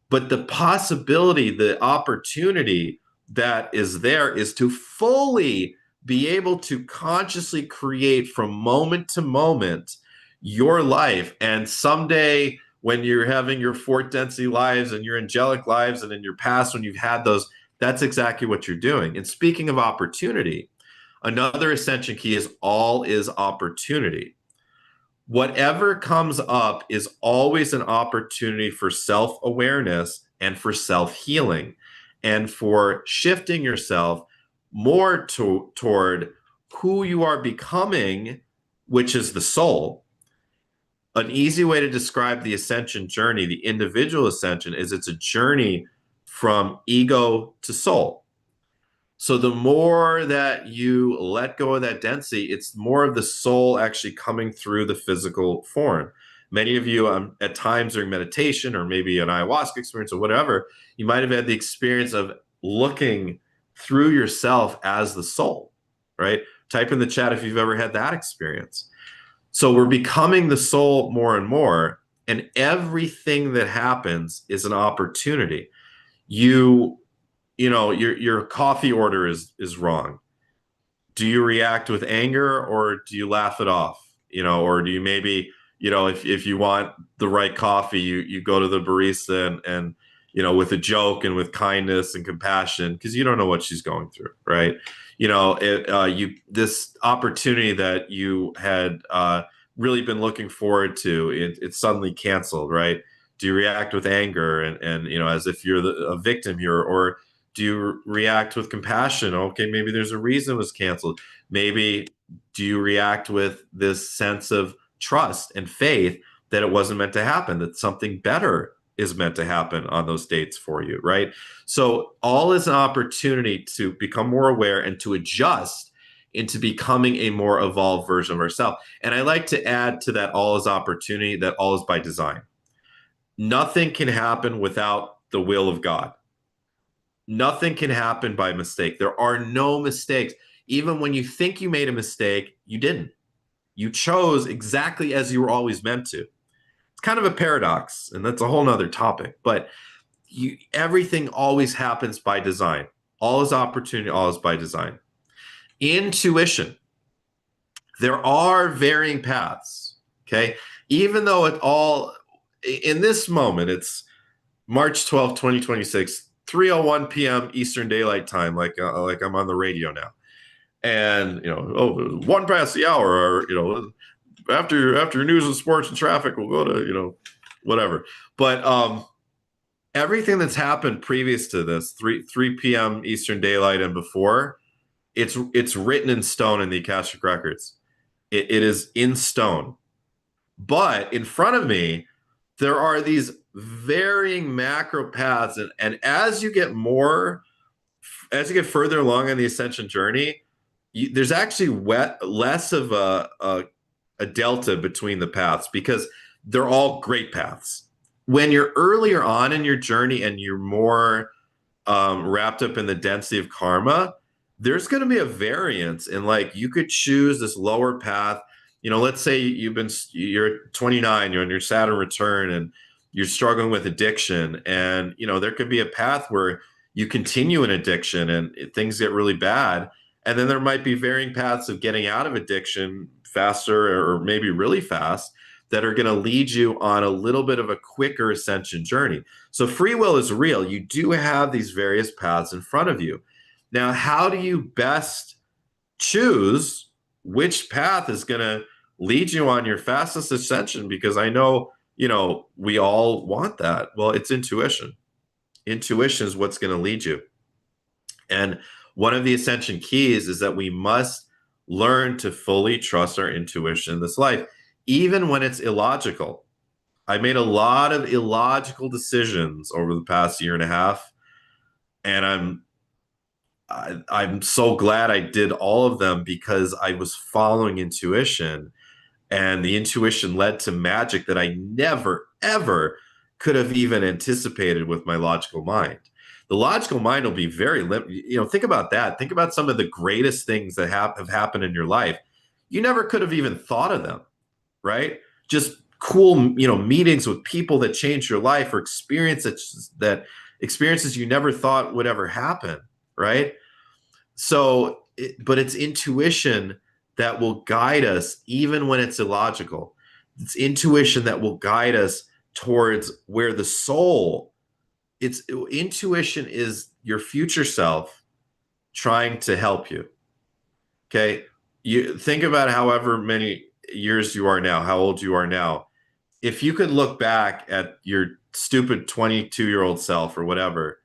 but the possibility, the opportunity that is there is to fully be able to consciously create from moment to moment your life. And someday when you're having your fourth density lives and your angelic lives, and in your past when you've had those, that's exactly what you're doing. And speaking of opportunity, another ascension key is all is opportunity. Whatever comes up is always an opportunity for self-awareness and for self-healing and for shifting yourself more toward who you are becoming, which is the soul. An easy way to describe the ascension journey, the individual ascension, is it's a journey from ego to soul. So the more that you let go of that density, it's more of the soul actually coming through the physical form. Many of you, at times during meditation or maybe an ayahuasca experience or whatever, you might have had the experience of looking through yourself as the soul, right? Type in the chat if you've ever had that experience. So we're becoming the soul more and more, and everything that happens is an opportunity. You know, your coffee order is wrong. Do you react with anger, or do you laugh it off? You know, or do you maybe, you know, if you want the right coffee, you go to the barista and you know, with a joke and with kindness and compassion, because you don't know what she's going through, right? You know, this opportunity that you had really been looking forward to, it's suddenly canceled, right? Do you react with anger and you know, as if you're a victim here, or do you react with compassion? Okay, maybe there's a reason it was canceled. Maybe do you react with this sense of trust and faith that it wasn't meant to happen, that something better is meant to happen on those dates for you, right? So all is an opportunity to become more aware and to adjust into becoming a more evolved version of ourselves. And I like to add to that, all is opportunity, that all is by design. Nothing can happen without the will of God. Nothing can happen by mistake. There are no mistakes. Even when you think you made a mistake, you didn't. You chose exactly as you were always meant to. It's kind of a paradox, and that's a whole nother topic. But everything always happens by design. All is opportunity, all is by design. Intuition. There are varying paths, okay? Even though it all, in this moment, it's March 12th, 2026, 3:01 p.m. Eastern Daylight Time, like I'm on the radio now. And, you know, oh, 1 past the hour, or, you know, after news and sports and traffic, we'll go to, you know, whatever. But everything that's happened previous to this, 3 p.m. Eastern Daylight and before, it's written in stone in the Akashic Records. It is in stone. But in front of me, there are these varying macro paths, and as you get further along on the ascension journey, there's actually less of a delta between the paths, because they're all great paths. When you're earlier on in your journey and you're more wrapped up in the density of karma, there's going to be a variance, and like you could choose this lower path. You know, let's say you're 29, you're on your Saturn return, and you're struggling with addiction, and you know there could be a path where you continue an addiction and things get really bad, and then there might be varying paths of getting out of addiction faster, or maybe really fast, that are going to lead you on a little bit of a quicker ascension journey. So free will is real. You do have these various paths in front of you. Now, how do you best choose which path is going to lead you on your fastest ascension? Because I know, you know, we all want that. Well, it's intuition. Intuition is what's going to lead you. And one of the ascension keys is that we must learn to fully trust our intuition in this life, even when it's illogical. I made a lot of illogical decisions over the past year and a half, and I'm so glad I did all of them, because I was following intuition, and the intuition led to magic that I never, ever could have even anticipated with my logical mind. The logical mind will be very limited. You know, think about that. Think about some of the greatest things that have happened in your life. You never could have even thought of them, right? Just cool, you know, meetings with people that changed your life, or experiences you never thought would ever happen, right? So, but it's intuition that will guide us even when it's illogical. It's intuition that will guide us towards where the soul, it's intuition is your future self trying to help you. Okay. You think about however many years you are now, how old you are now. If you could look back at your stupid 22-year-old self or whatever,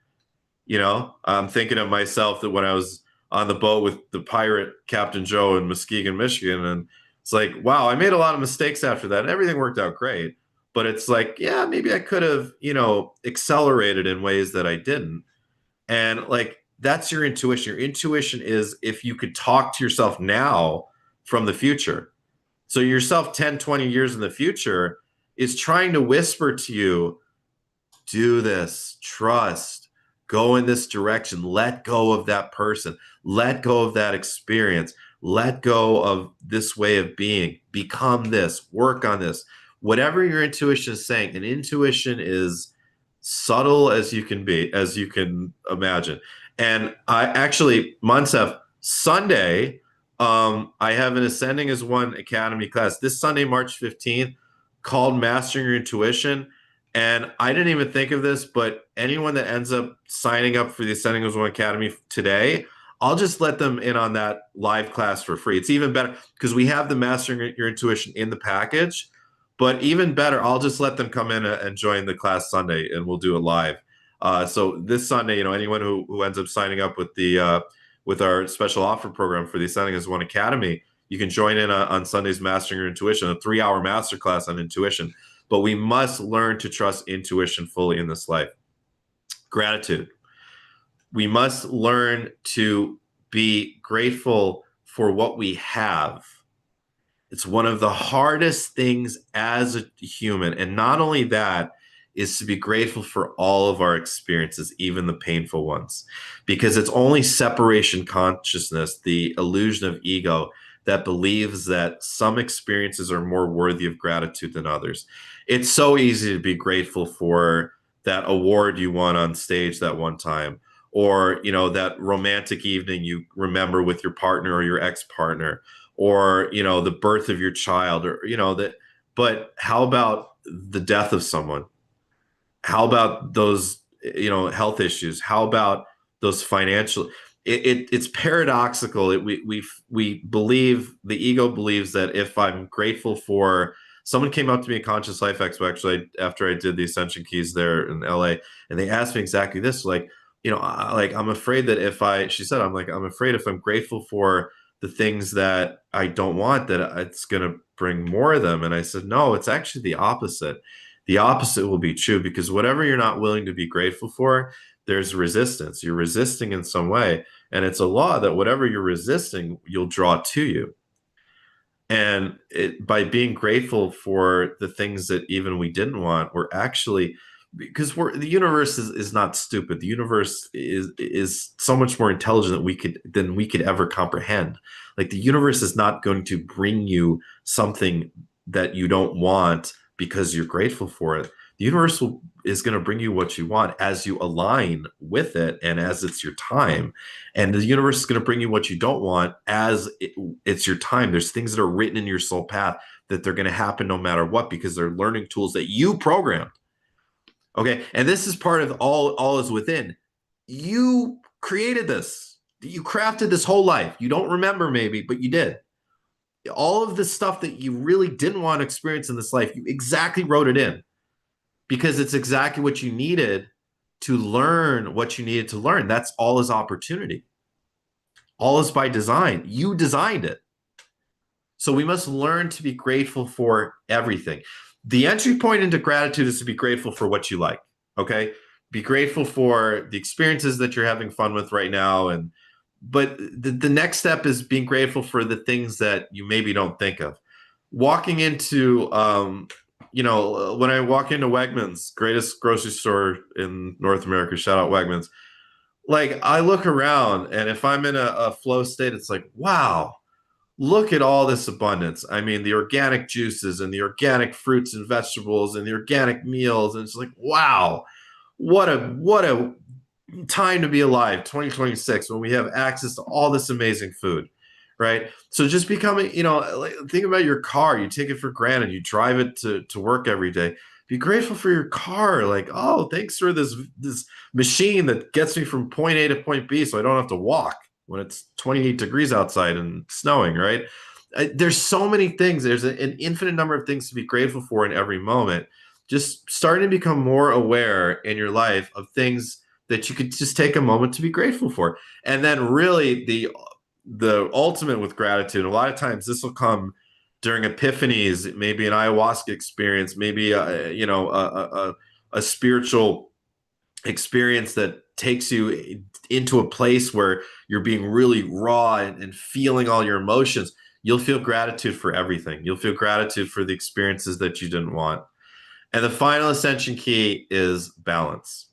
I'm thinking of myself that when I was on the boat with the pirate Captain Joe in Muskegon, Michigan, and it's like, wow, I made a lot of mistakes after that, and everything worked out great. But it's like, yeah, maybe I could have, accelerated in ways that I didn't. And like, that's your intuition. Your intuition is if you could talk to yourself now from the future. So yourself 10, 20 years in the future is trying to whisper to you, do this, trust, go in this direction, let go of that person, let go of that experience, let go of this way of being, become this, work on this. Whatever your intuition is saying, and intuition is subtle as you can be, as you can imagine. And I actually, Moncef, Sunday, I have an Ascending as One Academy class this Sunday, March 15th, called Mastering Your Intuition. And I didn't even think of this, but anyone that ends up signing up for the Ascending as One Academy today, I'll just let them in on that live class for free. It's even better because we have the Mastering Your Intuition in the package. But even better, I'll just let them come in and join the class Sunday, and we'll do it live. So this Sunday, anyone who ends up signing up with the with our special offer program for the Ascending as One Academy, you can join in on Sunday's Mastering Your Intuition, a 3-hour masterclass on intuition. But we must learn to trust intuition fully in this life. Gratitude. We must learn to be grateful for what we have. It's one of the hardest things as a human. And not only that, is to be grateful for all of our experiences, even the painful ones, because it's only separation consciousness, the illusion of ego, that believes that some experiences are more worthy of gratitude than others. It's so easy to be grateful for that award you won on stage that one time, or that romantic evening you remember with your partner or your ex-partner, or the birth of your child, or that. But how about the death of someone? How about those health issues? How about those financial? It's paradoxical. We believe, the ego believes that if I'm grateful for, someone came up to me at Conscious Life Expo actually after I did the Ascension Keys there in LA, and they asked me exactly this, like, I'm afraid that she said, I'm afraid if I'm grateful for the things that I don't want, that it's going to bring more of them. And I said, no, it's actually the opposite. The opposite will be true, because whatever you're not willing to be grateful for, there's resistance. You're resisting in some way. And it's a law that whatever you're resisting, you'll draw to you. And by being grateful for the things that even we didn't want, we're actually, because the universe is not stupid. The universe is so much more intelligent than we could ever comprehend. Like, the universe is not going to bring you something that you don't want because you're grateful for it. The universe is going to bring you what you want as you align with it and as it's your time. And the universe is going to bring you what you don't want as it's your time. There's things that are written in your soul path that they're going to happen no matter what, because they're learning tools that you programmed. Okay. And this is part of all is within. You created this. You crafted this whole life. You don't remember maybe, but you did. All of the stuff that you really didn't want to experience in this life, you exactly wrote it in, because it's exactly what you needed to learn what you needed to learn. That's all is opportunity. All is by design. You designed it. So we must learn to be grateful for everything. The entry point into gratitude is to be grateful for what you like. Okay. Be grateful for the experiences that you're having fun with right now. But the next step is being grateful for the things that you maybe don't think of. Walking into, when I walk into Wegmans, greatest grocery store in North America, shout out Wegmans. Like, I look around, and if I'm in a flow state, it's like, wow, look at all this abundance. I mean, the organic juices and the organic fruits and vegetables and the organic meals. And it's like, wow, what a time to be alive, 2026, when we have access to all this amazing food, right? So just becoming, think about your car. You take it for granted. You drive it to work every day. Be grateful for your car. Like, oh, thanks for this machine that gets me from point A to point B so I don't have to walk when it's 28 degrees outside and snowing, right? There's so many things. There's an infinite number of things to be grateful for in every moment. Just starting to become more aware in your life of things that you could just take a moment to be grateful for. And then really the ultimate with gratitude, a lot of times this will come during epiphanies, maybe an ayahuasca experience, maybe a spiritual experience that takes you into a place where you're being really raw and feeling all your emotions. You'll feel gratitude for everything. You'll feel gratitude for the experiences that you didn't want. And the final ascension key is balance.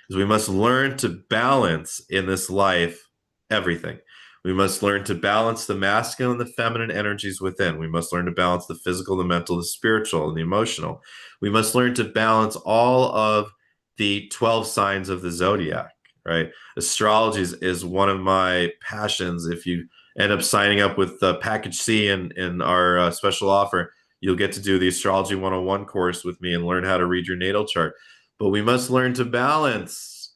Is we must learn to balance in this life everything. We must learn to balance the masculine and the feminine energies within. We must learn to balance the physical, the mental, the spiritual, and the emotional. We must learn to balance all of the 12 signs of the zodiac, right? Astrology is one of my passions. If you end up signing up with package C in our special offer, you'll get to do the Astrology 101 course with me and learn how to read your natal chart. But we must learn to balance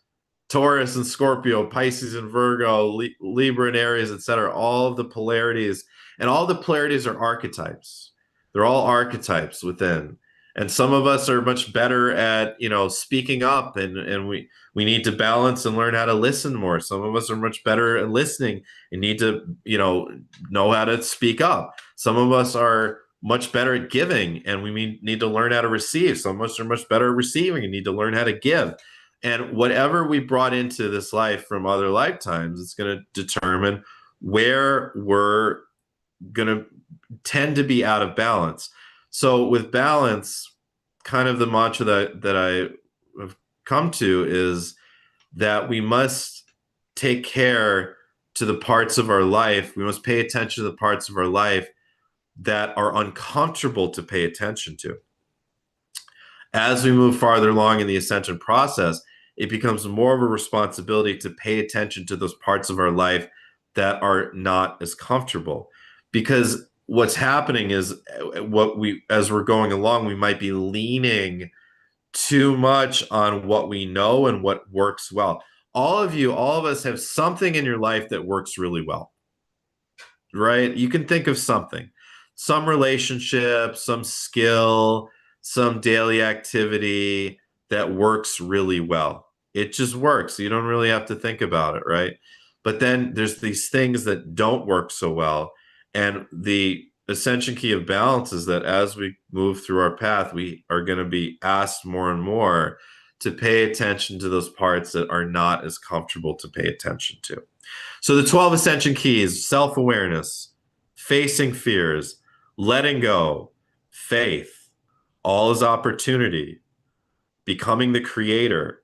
Taurus and Scorpio, Pisces and Virgo, Libra and Aries, etc. All of the polarities, and all the polarities are archetypes. They're all archetypes within. And some of us are much better at, speaking up, and we need to balance and learn how to listen more. Some of us are much better at listening and need to, know how to speak up. Some of us are much better at giving, and we need to learn how to receive. Some of us are much better at receiving and need to learn how to give. And whatever we brought into this life from other lifetimes, it's going to determine where we're going to tend to be out of balance. So with balance, kind of the mantra that I have come to is that we must take care to the parts of our life. We must pay attention to the parts of our life that are uncomfortable to pay attention to. As we move farther along in the ascension process, it becomes more of a responsibility to pay attention to those parts of our life that are not as comfortable. Because what's happening is as we're going along, we might be leaning too much on what we know and what works well. All of us have something in your life that works really well, right? You can think of something, some relationship, some skill, some daily activity that works really well. It just works. You don't really have to think about it, right? But then there's these things that don't work so well. And the ascension key of balance is that as we move through our path, we are going to be asked more and more to pay attention to those parts that are not as comfortable to pay attention to. So the 12 ascension keys: self-awareness, facing fears, letting go, faith, all is opportunity, becoming the creator,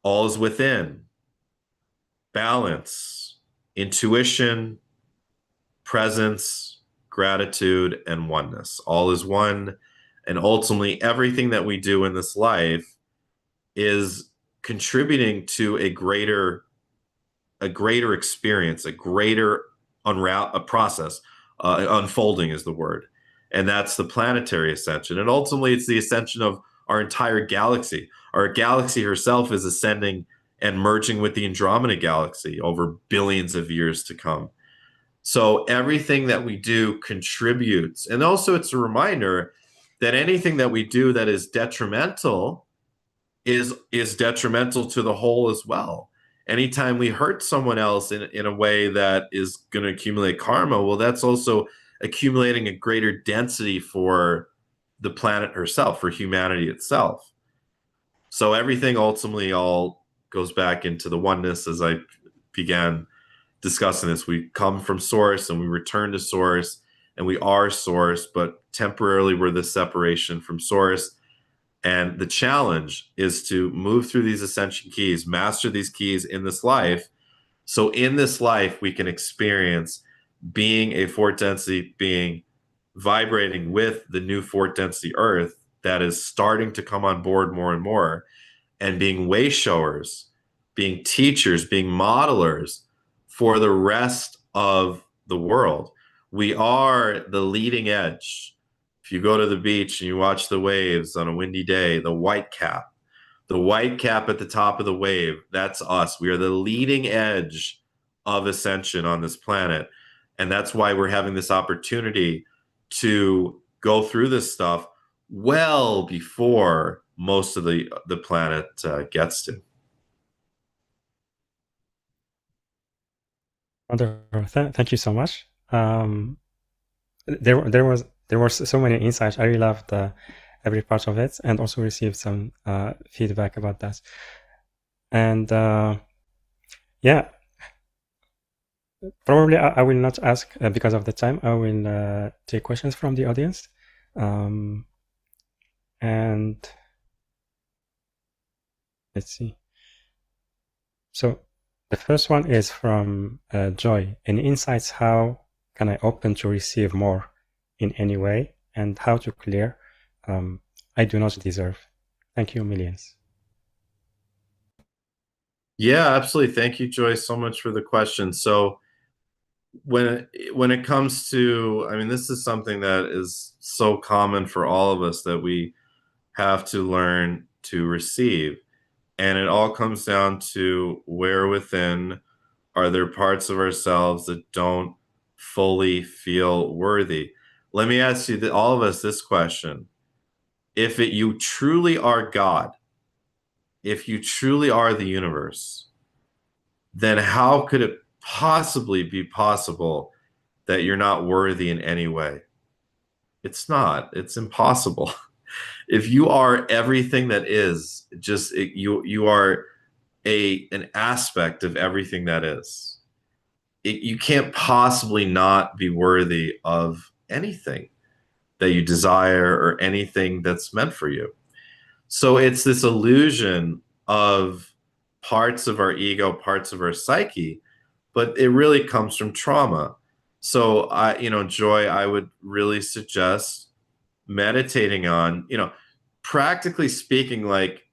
all is within, balance, intuition, presence, gratitude, and oneness. All is one. And ultimately, everything that we do in this life is contributing to a greater experience, a greater a process. Unfolding is the word. And that's the planetary ascension. And ultimately, it's the ascension of our entire galaxy. Our galaxy herself is ascending and merging with the Andromeda galaxy over billions of years to come. So everything that we do contributes. And also, it's a reminder that anything that we do that is detrimental is detrimental to the whole as well. Anytime we hurt someone else in a way that is going to accumulate karma, well, that's also accumulating a greater density for the planet herself, for humanity itself. So everything ultimately all goes back into the oneness. As I began discussing this, we come from source and we return to source, and we are source, but temporarily we're the separation from source. And the challenge is to move through these ascension keys, master these keys in this life. So in this life, we can experience being a fourth density being, vibrating with the new fourth density earth that is starting to come on board more and more, and being way showers, being teachers, being modelers for the rest of the world. We are the leading edge. If you go to the beach and you watch the waves on a windy day, the white cap at the top of the wave, that's us. We are the leading edge of ascension on this planet. And that's why we're having this opportunity to go through this stuff well before most of the planet gets to. Wonderful. Thank you so much. There were so many insights. I really loved every part of it, and also received some feedback about that. And yeah, probably I will not ask because of the time. I will take questions from the audience. And let's see. So the first one is from Joy. Any insights? How can I open to receive more in any way, and how to clear I do not deserve? Thank you, millions. Yeah, absolutely. Thank you, Joy, so much for the question. So when it comes to, I mean, this is something that is so common for all of us, that we have to learn to receive. And it all comes down to, where within are there parts of ourselves that don't fully feel worthy? Let me ask you, all of us, this question. If you truly are God, if you truly are the universe, then how could it possibly be possible that you're not worthy in any way? It's not. It's impossible. If you are everything that is, you are an aspect of everything that is. You can't possibly not be worthy of anything that you desire or anything that's meant for you. So it's this illusion of parts of our ego, parts of our psyche, but it really comes from trauma. So Joy, I would really suggest meditating on, practically speaking, like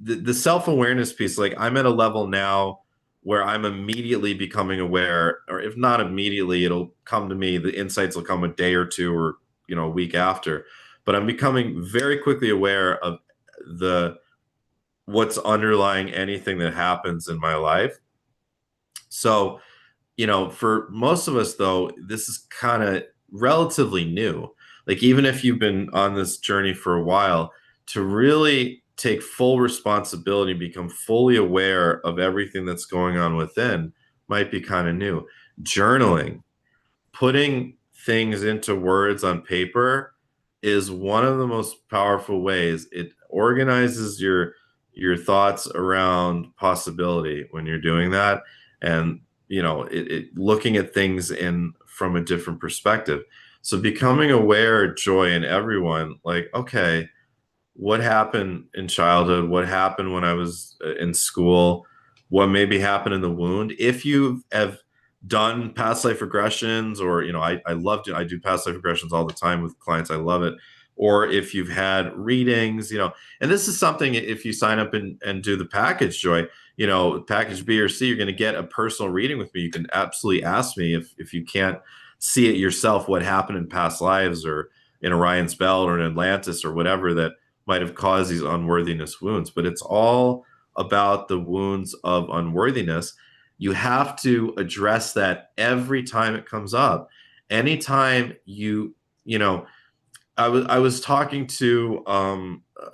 the self-awareness piece. Like, I'm at a level now where I'm immediately becoming aware, or if not immediately, it'll come to me. The insights will come a day or two, or a week after. But I'm becoming very quickly aware of what's underlying anything that happens in my life. So, for most of us, though, this is kind of relatively new. Like, even if you've been on this journey for a while, to really take full responsibility, become fully aware of everything that's going on within, might be kind of new. Journaling, putting things into words on paper, is one of the most powerful ways. It organizes your thoughts around possibility when you're doing that, and looking at things from a different perspective. So becoming aware, Joy, in everyone, like, okay, what happened in childhood? What happened when I was in school? What maybe happened in the wound? If you have done past life regressions, or I love to, I do past life regressions all the time with clients. I love it. Or if you've had readings, and this is something, if you sign up and do the package, Joy, package B or C, you're going to get a personal reading with me. You can absolutely ask me, if you can't see it yourself, what happened in past lives, or in Orion's Belt, or in Atlantis, or whatever that might have caused these unworthiness wounds. But it's all about the wounds of unworthiness. You have to address that every time it comes up. Anytime I was talking to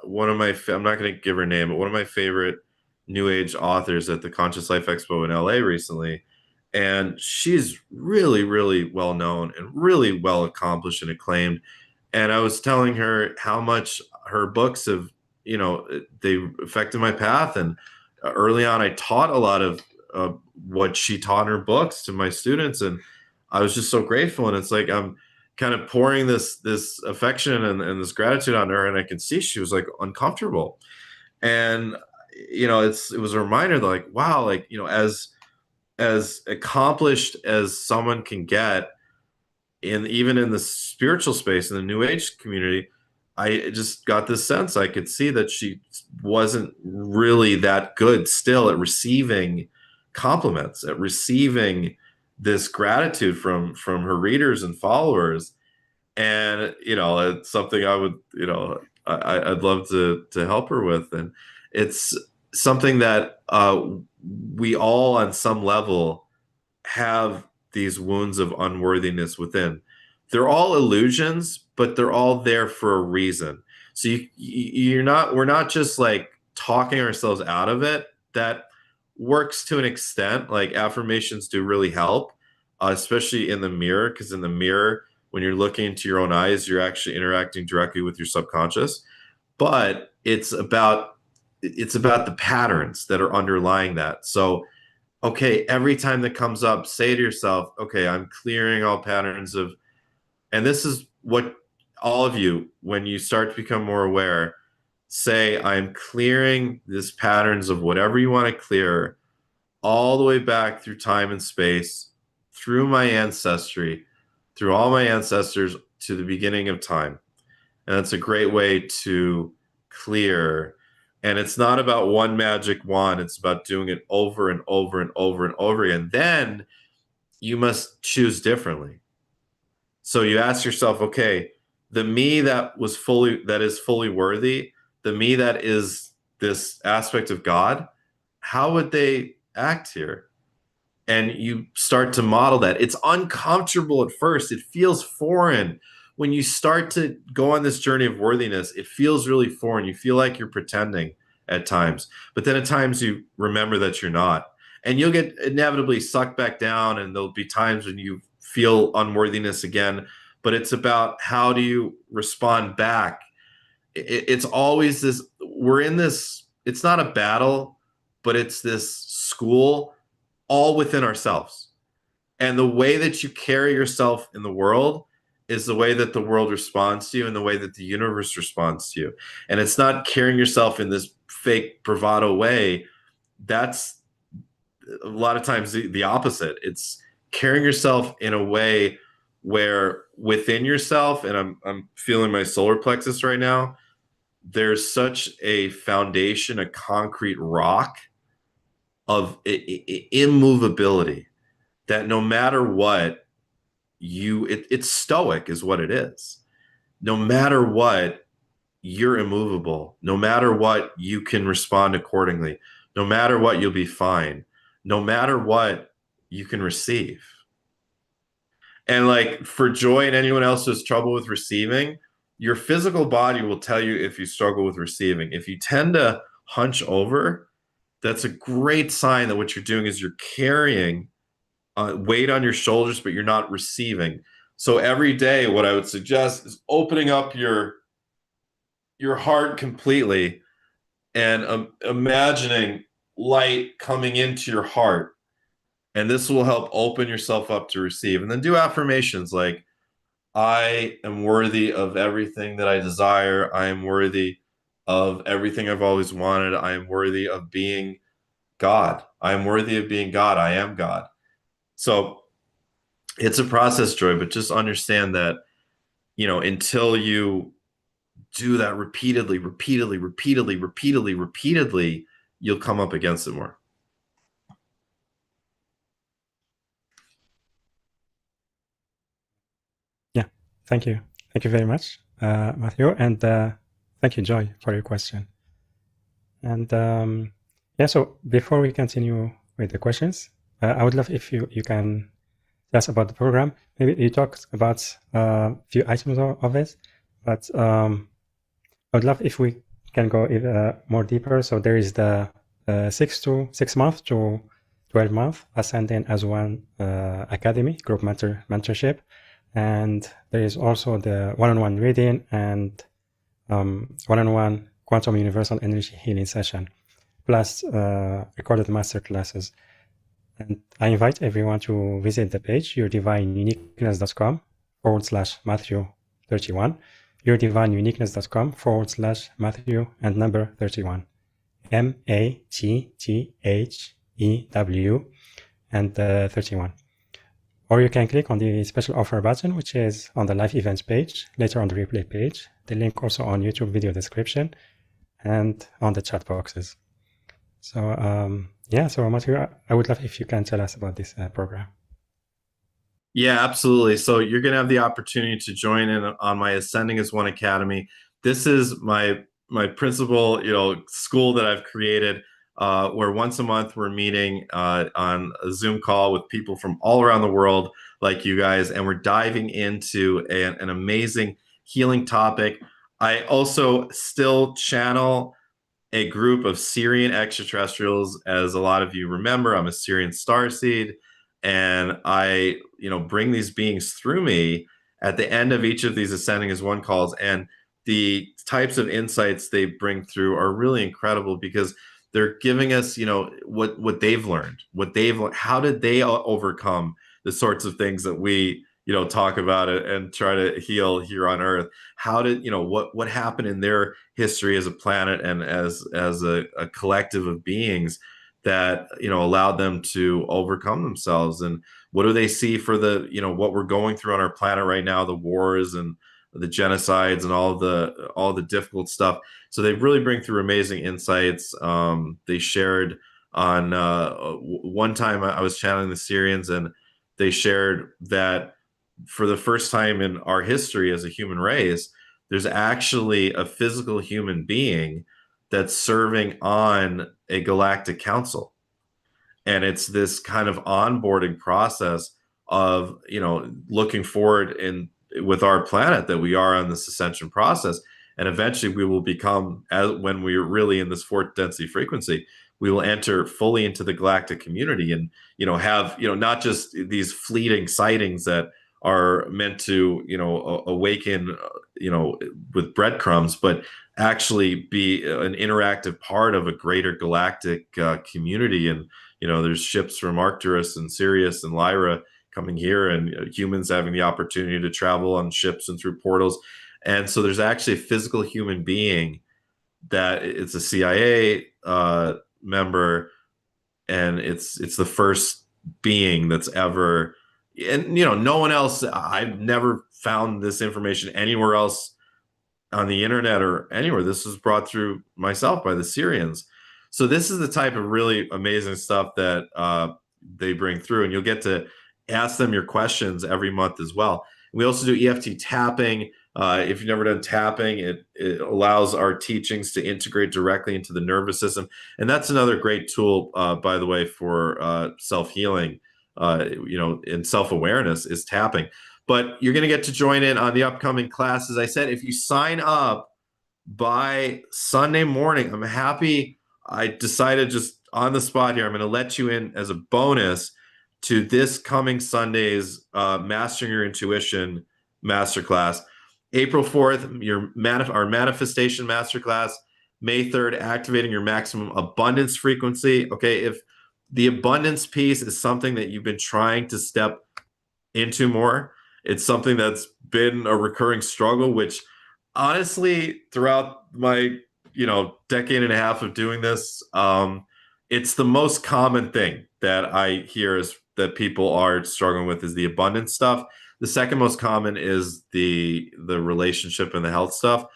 one of my, I'm not going to give her name, but one of my favorite New Age authors at the Conscious Life Expo in LA recently. And she's really, really well known and really well accomplished and acclaimed. And I was telling her how much her books have, they affected my path. And early on, I taught a lot of what she taught in her books to my students. And I was just so grateful. And it's like, I'm kind of pouring this affection and this gratitude on her. And I could see she was like uncomfortable. And, it was a reminder that, like, wow, like, as accomplished as someone can get, even in the spiritual space, in the New Age community, I just got this sense, I could see that she wasn't really that good still at receiving compliments, at receiving this gratitude from her readers and followers. And it's something I would, I'd love to help her with. And it's something that we all on some level have these wounds of unworthiness within. They're all illusions, but they're all there for a reason. So we're not just like talking ourselves out of it. That works to an extent. Like affirmations do really help, especially in the mirror, because in the mirror, when you're looking into your own eyes, you're actually interacting directly with your subconscious. But it's about the patterns that are underlying that. So okay, every time that comes up, say to yourself, okay, I'm clearing all patterns of, and this is what all of you, when you start to become more aware, say, I'm clearing these patterns of whatever you want to clear all the way back through time and space, through my ancestry, through all my ancestors to the beginning of time. And that's a great way to clear. And it's not about one magic wand. It's about doing it over and over and over and over again. Then you must choose differently. So you ask yourself, okay, the me that is fully worthy, the me that is this aspect of God, how would they act here? And you start to model that. It's uncomfortable at first. It feels foreign. When you start to go on this journey of worthiness, it feels really foreign. You feel like you're pretending at times. But then at times you remember that you're not. And you'll get inevitably sucked back down, and there'll be times when you feel unworthiness again. But it's about how do you respond back. It's always this, we're in this, it's not a battle, but it's this school all within ourselves. And the way that you carry yourself in the world is the way that the world responds to you and the way that the universe responds to you. And it's not carrying yourself in this fake bravado way. That's a lot of times the opposite. It's carrying yourself in a way where within yourself, and I'm feeling my solar plexus right now, there's such a foundation, a concrete rock of immovability that no matter what it's stoic is what it is. No matter what, you're immovable. No matter what, you can respond accordingly. No matter what, you'll be fine. No matter what, you can receive. And like for Joy and anyone else who has trouble with receiving, your physical body will tell you if you struggle with receiving. If you tend to hunch over, that's a great sign that what you're doing is you're carrying weight on your shoulders, but you're not receiving. So every day, what I would suggest is opening up your heart completely and imagining light coming into your heart. And this will help open yourself up to receive. And then do affirmations like, I am worthy of everything that I desire. I am worthy of everything I've always wanted. I am worthy of being God. I am worthy of being God. I am God. So it's a process, Joy, but just understand that, until you do that repeatedly, you'll come up against it more. Yeah, thank you. Thank you very much, Matthew. And thank you, Joy, for your question. And yeah, so before we continue with the questions, I would love if you can tell us about the program. Maybe you talked about a few items of it, but I would love if we can go even more deeper. So there is the 6 month to 12 month Ascending as One Academy group mentorship, and there is also the one-on-one reading and one-on-one quantum universal energy healing session, plus recorded master classes. And I invite everyone to visit the page yourdivineuniqueness.com/Matthew31, yourdivineuniqueness.com/Matthew and number 31, MATTHEW and 31. Or you can click on the special offer button, which is on the live events page, later on the replay page, the link also on YouTube video description, and on the chat boxes. So yeah, so Matthew, I would love if you can tell us about this program. Yeah, absolutely. So you're going to have the opportunity to join in on my Ascending as One Academy. This is my principal, school that I've created, where once a month we're meeting on a Zoom call with people from all around the world, like you guys, and we're diving into an amazing healing topic. I also still channel a group of Syrian extraterrestrials. As a lot of you remember, I'm a Syrian starseed, and I, bring these beings through me at the end of each of these Ascending as One calls. And the types of insights they bring through are really incredible because they're giving us, what they've learned, how did they overcome the sorts of things that we, talk about it and try to heal here on Earth. How did, what happened in their history as a planet and as a collective of beings that, allowed them to overcome themselves? And what do they see for the, what we're going through on our planet right now, the wars and the genocides and all the difficult stuff. So they really bring through amazing insights. They shared on one time I was channeling the Syrians, and they shared that for the first time in our history as a human race, there's actually a physical human being that's serving on a galactic council. And it's this kind of onboarding process of, looking forward in with our planet that we are on this ascension process. And eventually we will become, as when we're really in this fourth density frequency, we will enter fully into the galactic community and, have, not just these fleeting sightings that are meant to, awaken, with breadcrumbs, but actually be an interactive part of a greater galactic community. And, there's ships from Arcturus and Sirius and Lyra coming here, and humans having the opportunity to travel on ships and through portals. And so there's actually a physical human being that it's a CIA member, and it's the first being that's ever, and no one else. I've never found this information anywhere else on the internet or anywhere. This was brought through myself by the Syrians. So this is the type of really amazing stuff that they bring through, and you'll get to ask them your questions every month as well. We also do EFT tapping. If you've never done tapping, it allows our teachings to integrate directly into the nervous system. And that's another great tool, by the way, for self-healing, and self-awareness is tapping. But you're going to get to join in on the upcoming class. As I said, if you sign up by Sunday morning, I'm happy. I decided just on the spot here, I'm going to let you in as a bonus to this coming Sunday's Mastering Your Intuition Masterclass. April 4th, our Manifestation Masterclass. May 3rd, Activating Your Maximum Abundance Frequency. Okay, if the abundance piece is something that you've been trying to step into more, it's something that's been a recurring struggle, which honestly, throughout my, decade and a half of doing this, it's the most common thing that I hear is that people are struggling with is the abundance stuff. The second most common is the relationship and the health stuff.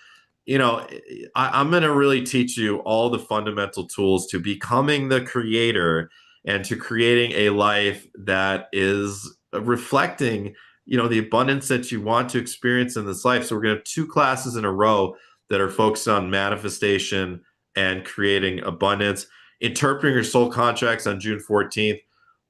I'm going to really teach you all the fundamental tools to becoming the creator and to creating a life that is reflecting, the abundance that you want to experience in this life. So we're going to have 2 classes in a row that are focused on manifestation and creating abundance. Interpreting Your Soul Contracts on June 14th.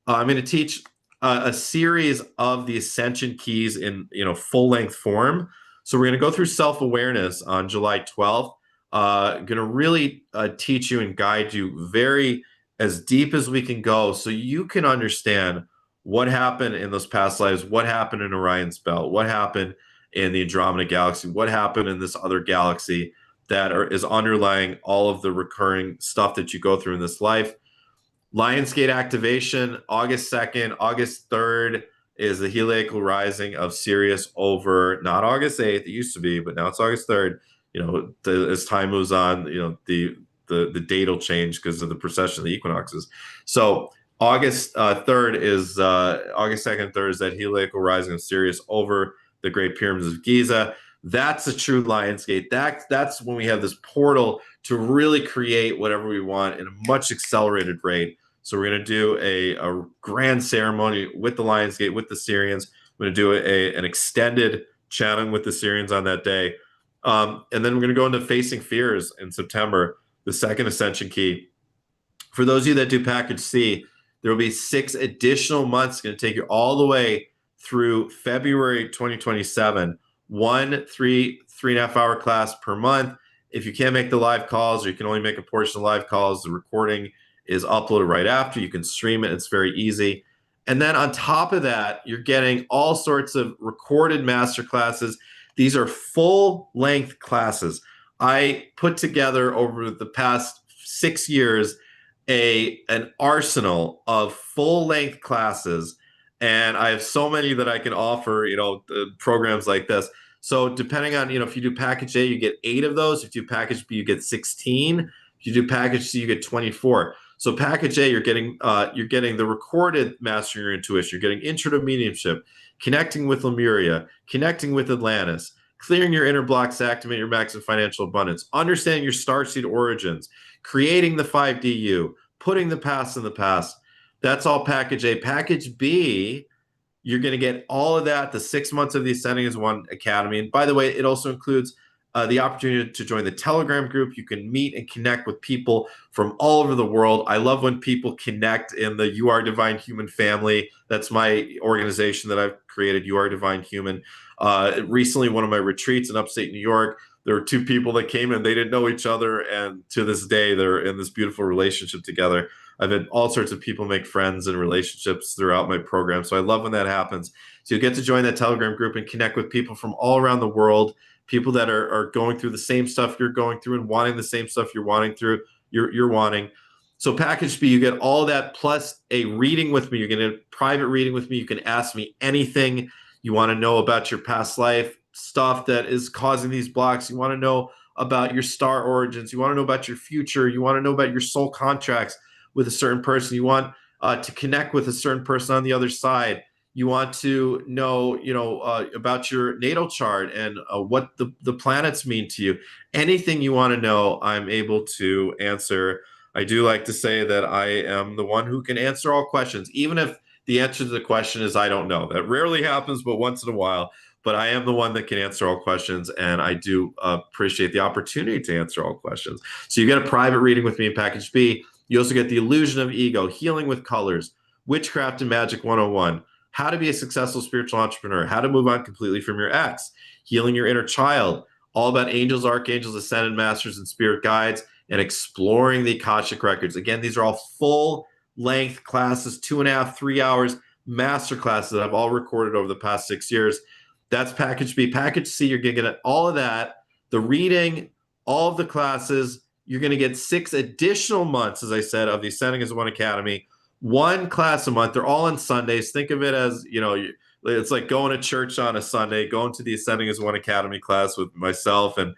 I'm going to teach a series of the Ascension Keys in, full length form. So we're going to go through self-awareness on July 12th. Going to really teach you and guide you very as deep as we can go, so you can understand what happened in those past lives, what happened in Orion's Belt, what happened in the Andromeda Galaxy, what happened in this other galaxy that is underlying all of the recurring stuff that you go through in this life. Lionsgate activation, August 2nd. August 3rd is the heliacal rising of Sirius over, not August 8th, it used to be, but now it's August 3rd. As time moves on, the date will change because of the precession of the equinoxes. So August 3rd is August 2nd, 3rd is that heliacal rising of Sirius over the Great Pyramids of Giza. That's a true Lionsgate. That's when we have this portal to really create whatever we want in a much accelerated rate. So we're going to do a grand ceremony with the Lionsgate, with the Syrians. I'm going to do an extended channeling with the Syrians on that day. And then we're going to go into Facing Fears in September, the second Ascension Key. For those of you that do Package C, there will be 6 additional months. It's going to take you all the way through February 2027. 3.5 hour class per month. If you can't make the live calls, or you can only make a portion of live calls, the recording is uploaded right after. You can stream it. It's very easy. And then on top of that, you're getting all sorts of recorded master classes. These are full-length classes. I put together over the past 6 years an arsenal of full-length classes, and I have so many that I can offer, programs like this. So depending on, if you do Package A, you get 8 of those. If you do Package B, you get 16. If you do Package C, you get 24. So Package A, you're getting the recorded Mastering Your Intuition. You're getting Intro to Mediumship, Connecting with Lemuria, Connecting with Atlantis, Clearing Your Inner Blocks to Activate Your Maximum Financial Abundance, Understanding Your Starseed Origins, Creating the 5DU, Putting the Past in the Past. That's all Package A. Package B, you're going to get all of that, the 6 months of the Ascending as One Academy. And by the way, it also includes the opportunity to join the Telegram group. You can meet and connect with people from all over the world. I love when people connect in the Your Divine Human family. That's my organization that I've created, Your Divine Human. Recently, one of my retreats in upstate New York, there were 2 people that came in. They didn't know each other, and to this day, they're in this beautiful relationship together. I've had all sorts of people make friends and relationships throughout my program. So I love when that happens. So you get to join that Telegram group and connect with people from all around the world, people that are going through the same stuff you're going through and wanting the same stuff you're wanting. So Package B, you get all that plus a reading with me. You're getting a private reading with me. You can ask me anything you want to know about your past life, stuff that is causing these blocks. You want to know about your star origins. You want to know about your future. You want to know about your soul contracts with a certain person. You want to connect with a certain person on the other side. You want to know, about your natal chart and what the planets mean to you. Anything you want to know, I'm able to answer. I do like to say that I am the one who can answer all questions, even if the answer to the question is I don't know. That rarely happens, but once in a while. But I am the one that can answer all questions, and I do appreciate the opportunity to answer all questions. So you get a private reading with me in Package B. You also get the Illusion of Ego, Healing with Colors, Witchcraft and Magic 101, How to Be a Successful Spiritual Entrepreneur, How to Move On Completely from Your Ex, Healing Your Inner Child, all about angels, archangels, ascended masters, and spirit guides, and exploring the Akashic Records. Again, these are all full-length classes, 2.5, 3 hours, master classes that I've all recorded over the past 6 years. That's Package B. Package C, you're going to get all of that, the reading, all of the classes. You're going to get 6 additional months, as I said, of the Ascending as One Academy, 1 class a month. They're all on Sundays. Think of it as, it's like going to church on a Sunday, going to the Ascending as One Academy class with myself and,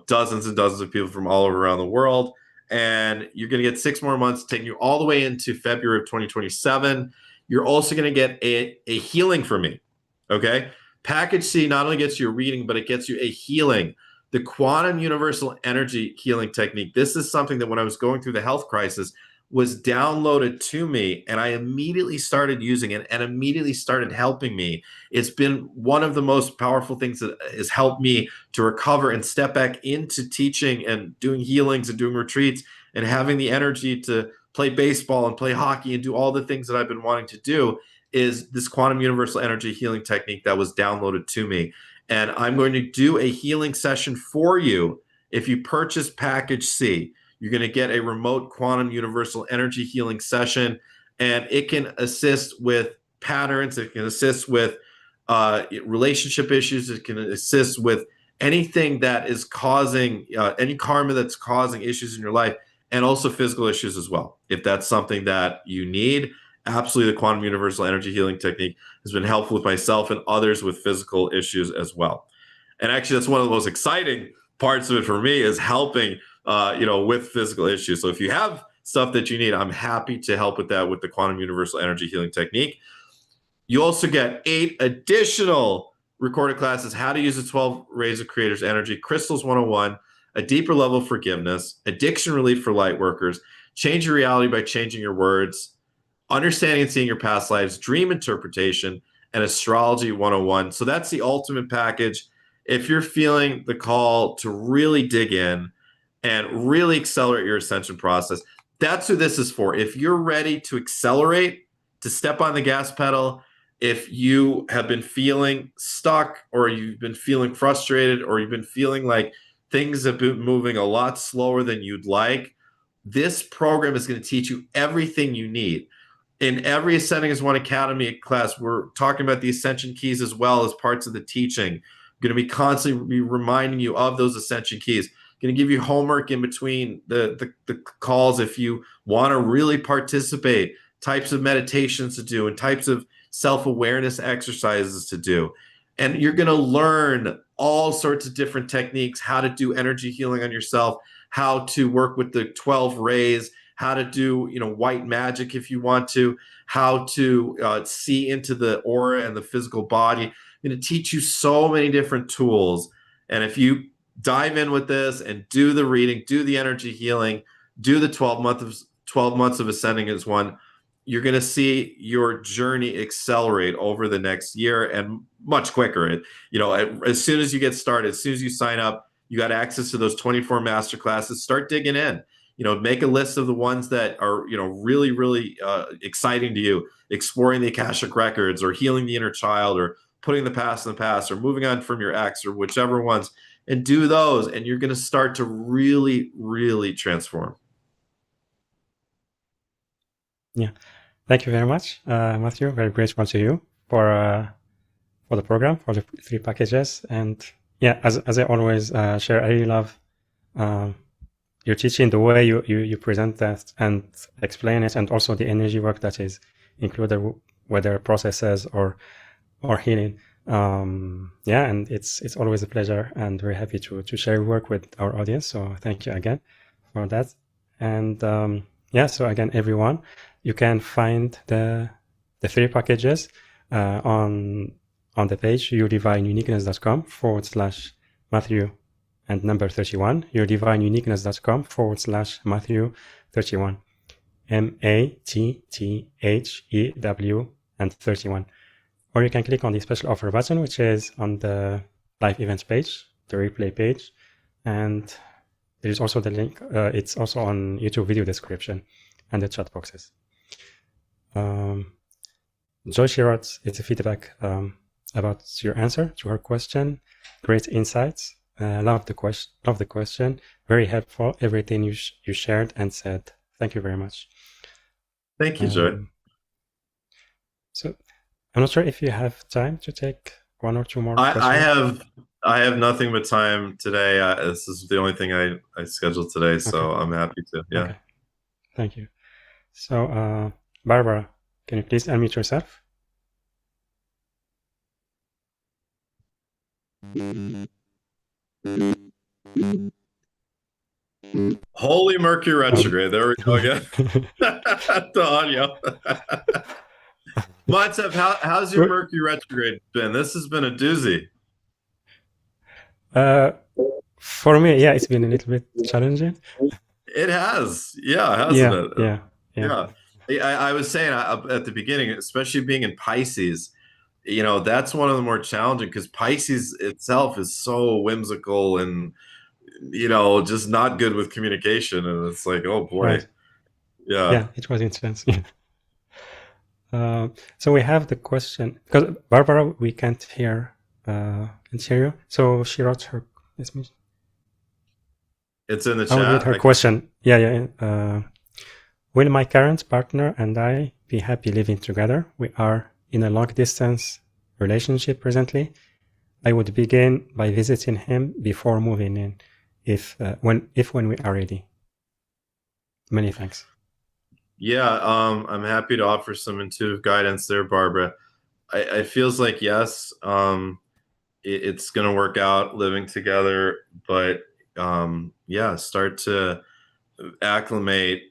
dozens and dozens of people from all over around the world. And you're going to get 6 more months, taking you all the way into February of 2027. You're also going to get a healing from me, okay? Package C not only gets you a reading, but it gets you a healing. The quantum universal energy healing technique. This is something that when I was going through the health crisis was downloaded to me, and I immediately started using it and immediately started helping me. It's been one of the most powerful things that has helped me to recover and step back into teaching and doing healings and doing retreats and having the energy to play baseball and play hockey and do all the things that I've been wanting to do is this quantum universal energy healing technique that was downloaded to me. And I'm going to do a healing session for you. If you purchase Package C, you're going to get a remote quantum universal energy healing session, and it can assist with patterns. It can assist with relationship issues. It can assist with anything that is causing any karma that's causing issues in your life, and also physical issues as well. If that's something that you need, absolutely, the quantum universal energy healing technique has been helpful with myself and others with physical issues as well. And actually, that's one of the most exciting parts of it for me is helping, with physical issues. So if you have stuff that you need, I'm happy to help with that with the quantum universal energy healing technique. You also get 8 additional recorded classes: How to Use the 12 Rays of Creator's Energy, Crystals 101, A Deeper Level of Forgiveness, Addiction Relief for Light Workers, change your reality by changing your words, understanding and seeing your past lives, dream interpretation, and astrology 101. So that's the ultimate package. If you're feeling the call to really dig in and really accelerate your ascension process, that's who this is for. If you're ready to accelerate, to step on the gas pedal, if you have been feeling stuck, or you've been feeling frustrated, or you've been feeling like things have been moving a lot slower than you'd like, this program is going to teach you everything you need. In every Ascending as One Academy class, we're talking about the Ascension Keys as well as parts of the teaching. I'm going to be constantly reminding you of those Ascension Keys. Going to give you homework in between the calls if you want to really participate, types of meditations to do, and types of self-awareness exercises to do. And you're going to learn all sorts of different techniques, how to do energy healing on yourself, how to work with the 12 rays, how to do, white magic if you want to, how to see into the aura and the physical body. I'm going to teach you so many different tools. And if you dive in with this and do the reading, do the energy healing, do the 12 months of Ascending as One, you're going to see your journey accelerate over the next year, and much quicker. As soon as you get started, as soon as you sign up, you got access to those 24 master classes. Start digging in. Make a list of the ones that are, really, really exciting to you. Exploring the Akashic records, or healing the inner child, or putting the past in the past, or moving on from your ex, or whichever ones, and do those. And you're going to start to really, really transform. Yeah. Thank you very much, Matthew. Very grateful to you for the program, for the 3 packages. And yeah, as I always share, I really love your teaching, the way you present that and explain it, and also the energy work that is included, whether processes or healing. Yeah, and it's always a pleasure, and very happy to share work with our audience. So thank you again for that. And yeah, so again, everyone, you can find the 3 packages on the page yourdivineuniqueness.com/Matthew and number 31, yourdivineuniqueness.com/Matthew 31, MATTHEW and 31. Or you can click on the special offer button, which is on the live events page, the replay page, and there is also the link. It's also on YouTube video description and the chat boxes. Joy Shirot, it's a feedback about your answer to her question. Great insights. Love the question. Very helpful. Everything you shared and said. Thank you very much. Thank you, Joy. So I'm not sure if you have time to take 1 or 2 more questions. I have nothing but time today. This is the only thing I scheduled today, so okay. I'm happy to. Yeah. Okay. Thank you. So, Barbara, can you please unmute yourself? Holy Mercury retrograde. There we go again. The audio. Moncef, how's your Mercury retrograde been? This has been a doozy. For me, yeah, it's been a little bit challenging. It has, hasn't it? Yeah. I was saying at the beginning, especially being in Pisces, that's one of the more challenging, because Pisces itself is so whimsical and, just not good with communication. And it's like, oh boy. Right. Yeah, it was intense. So we have the question, because Barbara, we can't hear you. So she wrote her. It's in the I'll chat. read her question. Yeah. Will my current partner and I be happy living together? We are in a long distance relationship presently. I would begin by visiting him before moving in, when we are ready. Many thanks. Yeah, I'm happy to offer some intuitive guidance there, Barbara. It feels like yes, it's going to work out living together, but start to acclimate,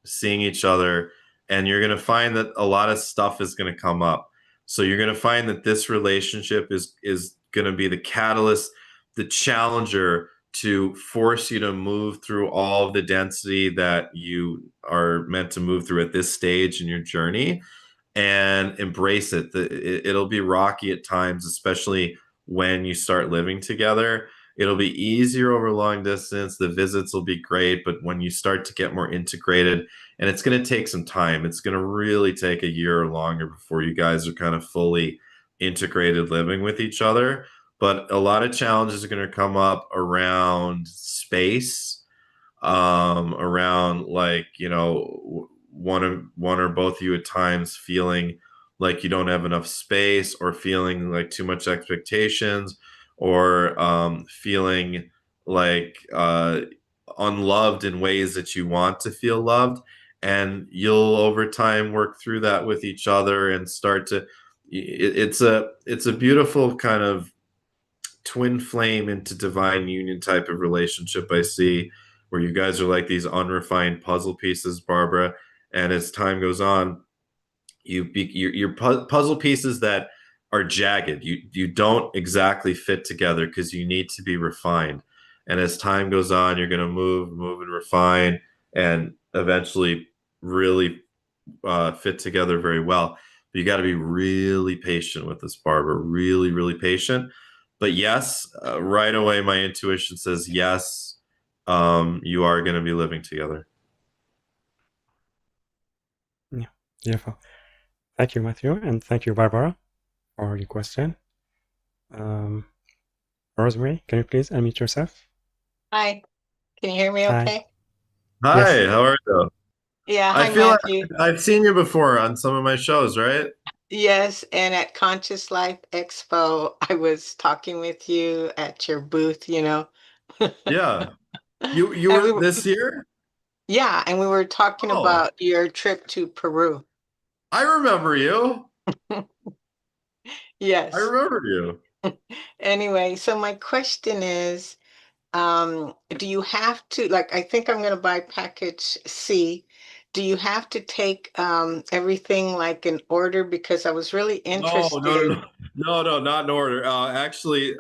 seeing each other, and you're going to find that a lot of stuff is going to come up. So you're going to find that this relationship is going to be the catalyst, the challenger to force you to move through all of the density that you are meant to move through at this stage in your journey and embrace it. It'll be rocky at times, especially when you start living together. It'll be easier over long distance. The visits will be great, but when you start to get more integrated, and it's going to take some time, it's going to really take a year or longer before you guys are kind of fully integrated living with each other. But a lot of challenges are going to come up around space, around like, one or both of you at times feeling like you don't have enough space, or feeling like too much expectations, or feeling like unloved in ways that you want to feel loved. And you'll over time work through that with each other and start to it's a beautiful kind of twin flame into divine union type of relationship I see, where you guys are like these unrefined puzzle pieces, Barbara. And as time goes on, you're puzzle pieces that are jagged. You don't exactly fit together because you need to be refined. And as time goes on, you're going to move and refine, and eventually really fit together very well. But you got to be really patient with this, Barbara. Really, really patient. But yes, right away, my intuition says yes. You are going to be living together. Yeah, beautiful. Thank you, Matthew, and thank you, Barbara, for the question. Rosemary, can you please unmute yourself? Hi, can you hear me Hi. okay? Hi, Yes. how are you? Yeah, I hi feel like Matthew. I've seen you before on some of my shows, right? Yes, and at Conscious Life Expo, I was talking with you at your booth, you know. Yeah. You And were this year? yeah, and we were talking Oh, about your trip to Peru. I remember you. I Yes. remember you. Anyway, so my question is, do you have to, like, I think I'm going to buy package C. Do you have to take everything like in order? Because I was really No, no, no, interested. no, no, no, not in order. Actually,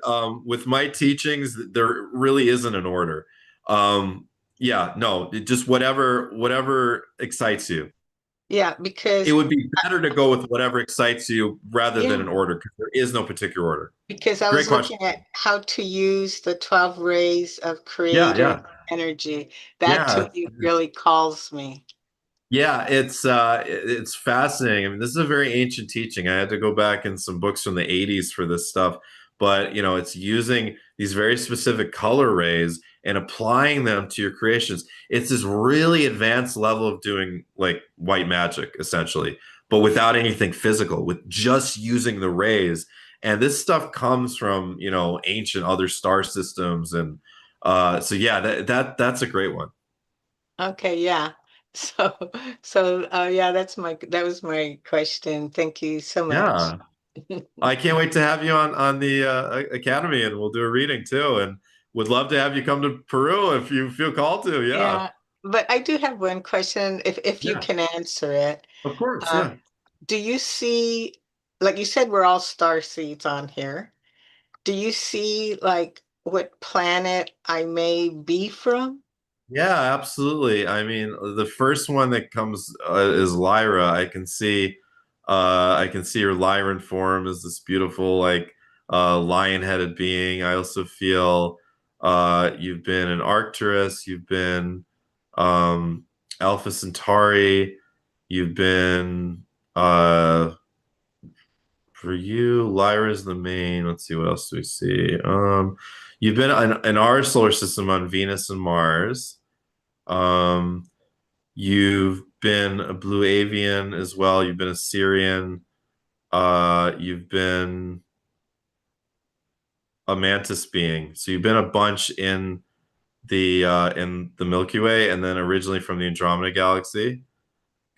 with my teachings, there really isn't an order. Yeah, no, just whatever excites you. Yeah, It because would be better to go with whatever excites you rather than yeah, an order, because there is no particular order. because I Great was question. looking at how to use the 12 rays of Yeah, creator yeah, energy. That to yeah. me really calls me. Yeah, it's fascinating. I mean, this is a very ancient teaching. I had to go back in some books from the 80s for this stuff, but it's using these very specific color rays and applying them to your creations. It's this really advanced level of doing like white magic essentially, but without anything physical, with just using the rays. And this stuff comes from, ancient other star systems, and so yeah, that's a great one. Okay, yeah. So yeah, that was my question. Thank you so much. Yeah. I can't wait to have you on the academy, and we'll do a reading too. And would love to have you come to Peru if you feel called to. Yeah, Yeah, but I do have one question if you yeah, can answer it. of course, Um, yeah, do you see, like you said, we're all star seeds on here. Do you see like what planet I may be from? yeah, absolutely. I mean, the first one that comes is Lyra. I can see her Lyran form as this beautiful, like lion-headed being. I also feel you've been an Arcturus. You've been um, Alpha Centauri. You've been for you, Lyra's the main. Let's see, what else do we see? You've been in our solar system on Venus and Mars. Um, you've been a blue avian as well. You've been a Syrian. You've been a mantis being. So you've been a bunch in the Milky Way, and then originally from the Andromeda galaxy.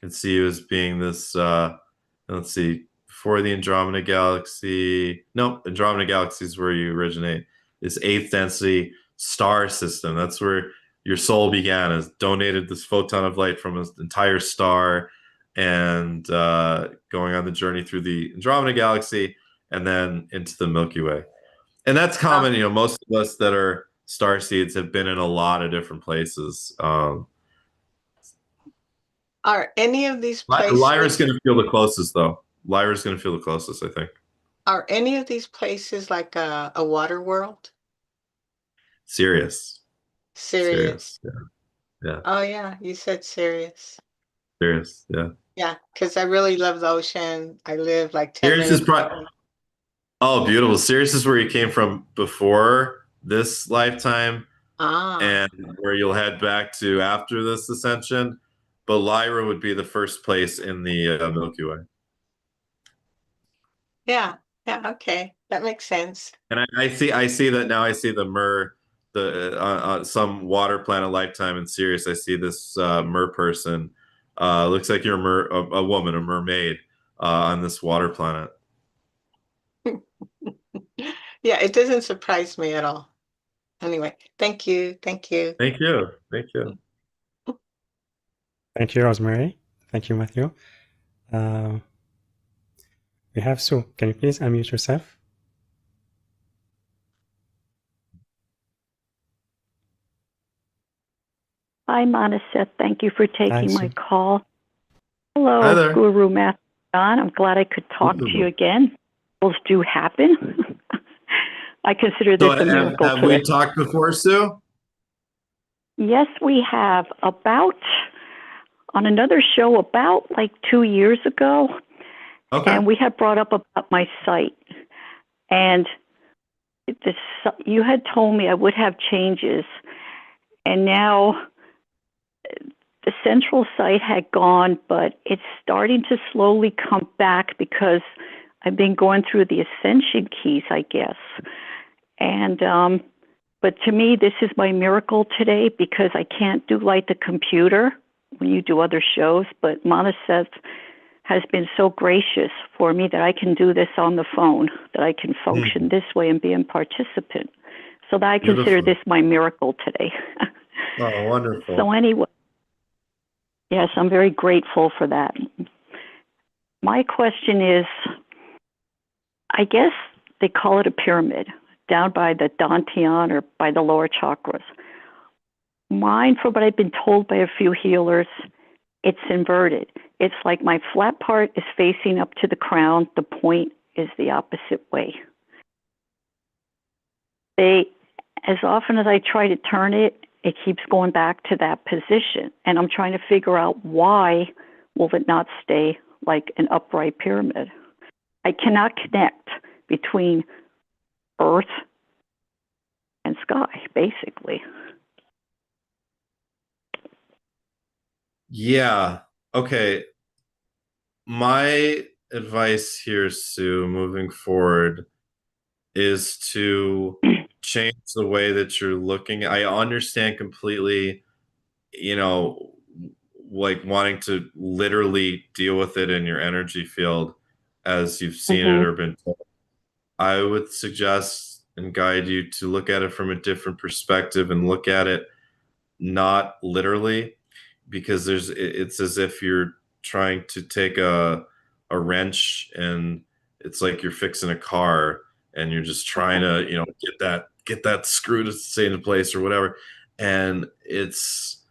Can see you as being this let's see, before the Andromeda galaxy. No, Andromeda galaxy is where you originate. This eighth density star system, that's where your soul began, as donated this photon of light from an entire star, and going on the journey through the Andromeda galaxy and then into the Milky Way. And that's Oh, common, most of us that are star seeds have been in a lot of different places. Are any of these Lyra's places going to feel the closest, though. Lyra's going to feel the closest, I think. are any of these places like a water world? Serious. Serious. Serious. Yeah. Yeah. Oh yeah, you said serious. Serious. Yeah. Yeah, because I really love the ocean. I live like 10 Sirius is minutes. probably, oh, beautiful. Sirius is where you came from before this lifetime Ah, and where you'll head back to after this ascension. But Lyra would be the first place in the Milky Way. yeah, yeah, okay. That makes sense. And I see that now. I see the Mer, the some water planet lifetime in Sirius. I see this Mer person. Looks like you're a woman, a mermaid on this water planet. Yeah, it doesn't surprise me at all. Anyway, thank you. Thank you. Thank you. Thank you. Thank you, Rosemary. Thank you, Matthew. We have Sue. Can you please unmute yourself? Hi, Moncef. Thank you for taking my Sue. call. Hi Hello, there. Guru Master John. I'm glad I could talk to you again. Miracles do happen. I consider this So a miracle have today. we talked before, Sue? Yes, we have. On another show about like 2 years ago, Okay. and we had brought up about my site. And you had told me I would have changes, and now the central site had gone, but it's starting to slowly come back because I've been going through the Ascension Keys, I guess. And but to me, this is my miracle today because I can't do like the computer when you do other shows. But Moncef has been so gracious for me that I can do this on the phone, that I can function this way and be a participant. So that I consider Beautiful. this my miracle today. Oh, wonderful. So anyway, yes, I'm very grateful for that. My question is, I guess they call it a pyramid down by the Dantian or by the lower chakras. Mine, from what I've been told by a few healers, it's inverted. It's like my flat part is facing up to the crown. The point is the opposite way. As often as I try to turn it, it keeps going back to that position. And I'm trying to figure out why will it not stay like an upright pyramid. I cannot connect between earth and sky, basically. Yeah. Okay. My advice here, Sue, moving forward, is to change the way that you're looking. I understand completely, like wanting to literally deal with it in your energy field as you've seen it or been told. I would suggest and guide you to look at it from a different perspective and look at it not literally, because it's as if you're trying to take a wrench and it's like you're fixing a car and you're just trying to get that screw to stay in place or whatever, and it's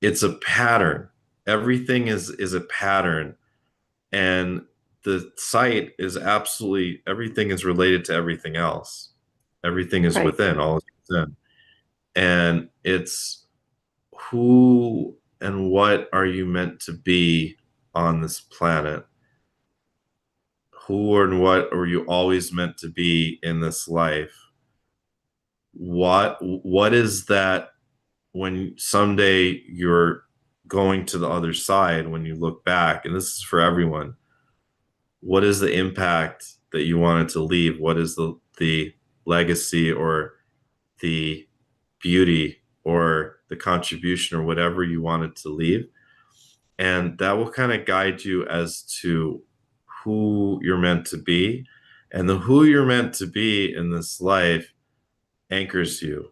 a pattern. Everything is a pattern, and the site is absolutely everything is related to everything else. Everything is Right. within, all is within, and it's who and what are you meant to be on this planet? Who and what are you always meant to be in this life? What is that when someday you're going to the other side, when you look back, and this is for everyone, what is the impact that you wanted to leave? What is the legacy or the beauty or the contribution or whatever you wanted to leave? And that will kind of guide you as to who you're meant to be. And the who you're meant to be in this life anchors you.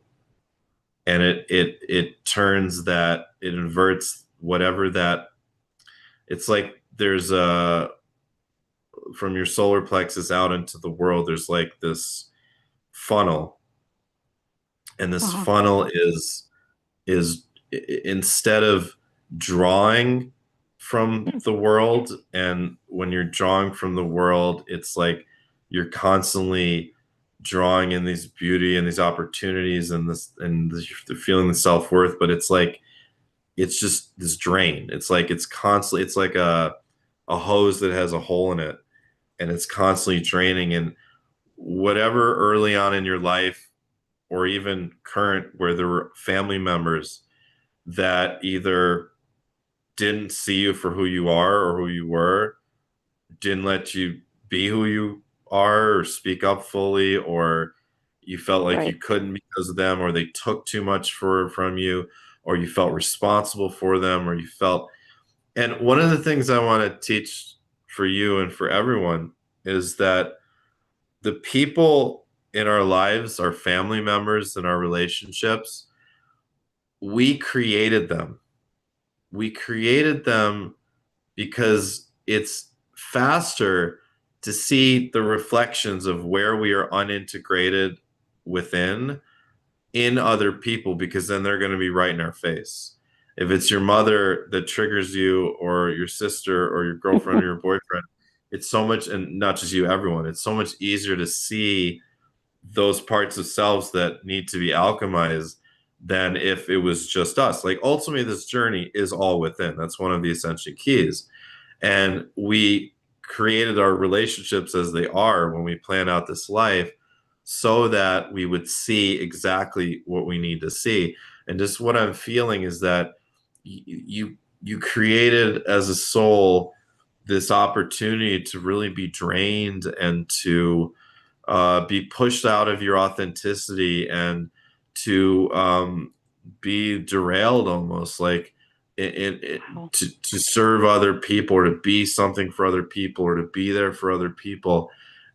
And it turns that, it inverts whatever that, it's like there's a, from your solar plexus out into the world, there's like this funnel. And this Uh-huh. funnel is instead of drawing from the world, and when you're drawing from the world, it's like you're constantly drawing in these beauty and these opportunities and the feeling the self-worth, but it's like it's just this drain. It's like it's constantly, it's like a hose that has a hole in it, and it's constantly draining. And whatever early on in your life or even current, where there were family members that either didn't see you for who you are or who you were, didn't let you be who you are or speak up fully, or you felt like you Right. couldn't because of them, or they took too much from you, or you felt responsible for them, or you felt. And one of the things I want to teach for you and for everyone is that the people in our lives, our family members and our relationships, we created them. We created them because it's faster to see the reflections of where we are unintegrated within in other people, because then they're going to be right in our face. If it's your mother that triggers you, or your sister, or your girlfriend, or your boyfriend, it's so much, and not just you, everyone, it's so much easier to see those parts of selves that need to be alchemized than if it was just us. Like ultimately, this journey is all within. That's one of the Ascension Keys. And we created our relationships as they are when we plan out this life, so that we would see exactly what we need to see. And just what I'm feeling is that you created as a soul this opportunity to really be drained and to be pushed out of your authenticity, and to be derailed almost, like Wow. to serve other people, or to be something for other people, or to be there for other people.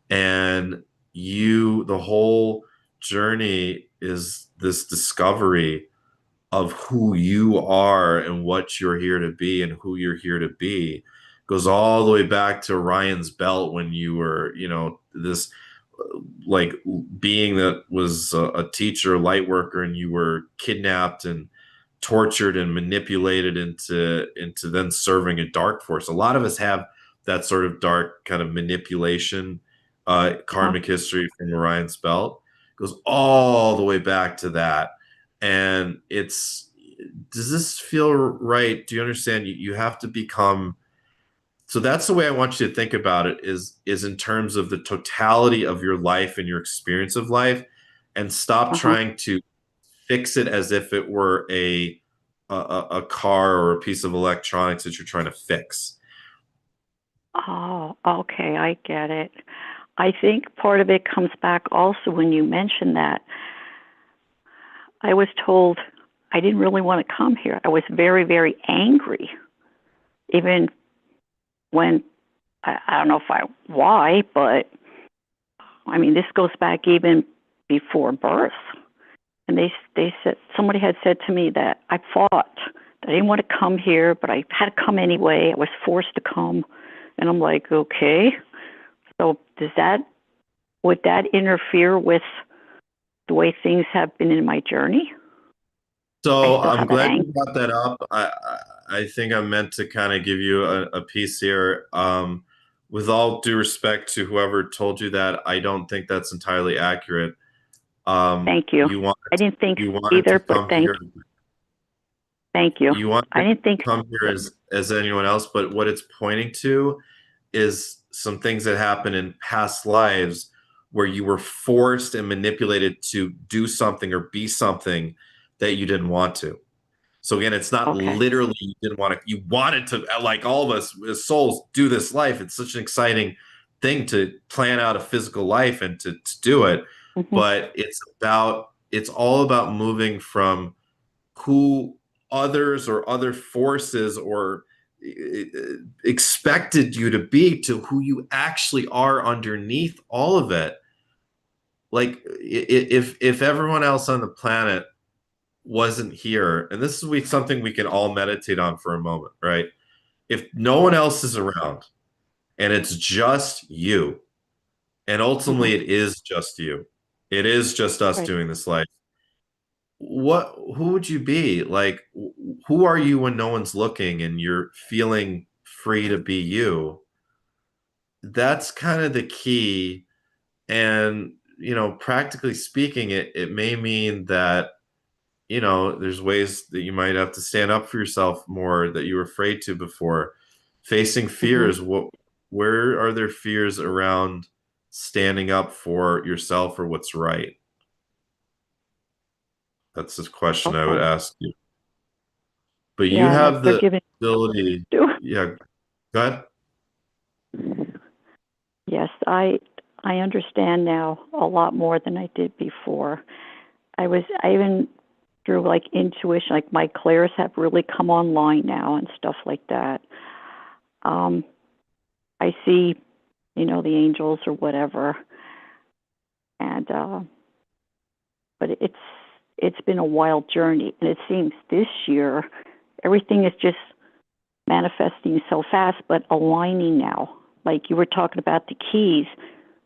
And the whole journey is this discovery of who you are and what you're here to be and who you're here to be. Goes all the way back to Ryan's belt, when you were, this like being that was a teacher, light worker, and you were kidnapped and tortured and manipulated into then serving a dark force. A lot of us have that sort of dark kind of manipulation Uh-huh. karmic history from Orion's belt. Goes all the way back to that. And does this feel right? Do you understand? You have to become. So that's the way I want you to think about it, is in terms of the totality of your life and your experience of life, and stop Uh-huh. trying to fix it as if it were a car or a piece of electronics that you're trying to fix. Oh, okay, I get it. I think part of it comes back also when you mentioned that. I was told I didn't really want to come here. I was very, very angry, even when I don't know why, but I mean, this goes back even before birth. And they said, somebody had said to me that I fought, that I didn't want to come here, but I had to come anyway. I was forced to come. And I'm like, okay. So would that interfere with the way things have been in my journey? I So still I'm have that glad anger. you brought that up. I think I'm meant to kind of give you a piece here. With all due respect to whoever told you that, I don't think that's entirely accurate. Thank you. You wanted I didn't think you wanted to either, but come here. thank you. You wanted I to didn't think. come here as anyone else, but what it's pointing to is some things that happened in past lives where you were forced and manipulated to do something or be something that you didn't want to. So again, it's not Okay. literally you didn't want to, you wanted to, like all of us as souls, do this life. It's such an exciting thing to plan out a physical life and to do it. Hmm. But it's all about moving from who others or other forces or expected you to be, to who you actually are underneath all of it. Like if everyone else on the planet wasn't here, and this is something we can all meditate on for a moment, right? If no one else is around and it's just you, and Uh-huh. ultimately it is just you, it is just us Right. doing this life. who would you be? Like, who are you when no one's looking and you're feeling free to be you? That's kind of the key. And, practically speaking, it may mean that, there's ways that you might have to stand up for yourself more that you were afraid to before. Facing Hmm. fears, where are there fears around standing up for yourself or what's right? That's the question I would Okay. ask you. But you Yeah, and have they're the giving. ability, yeah, go ahead. Yes, I understand now a lot more than I did before. I even through like intuition, like my clairs have really come online now and stuff like that. Um, I see, the angels or whatever, and but it's been a wild journey, and it seems this year everything is just manifesting so fast, but aligning now. Like you were talking about the keys,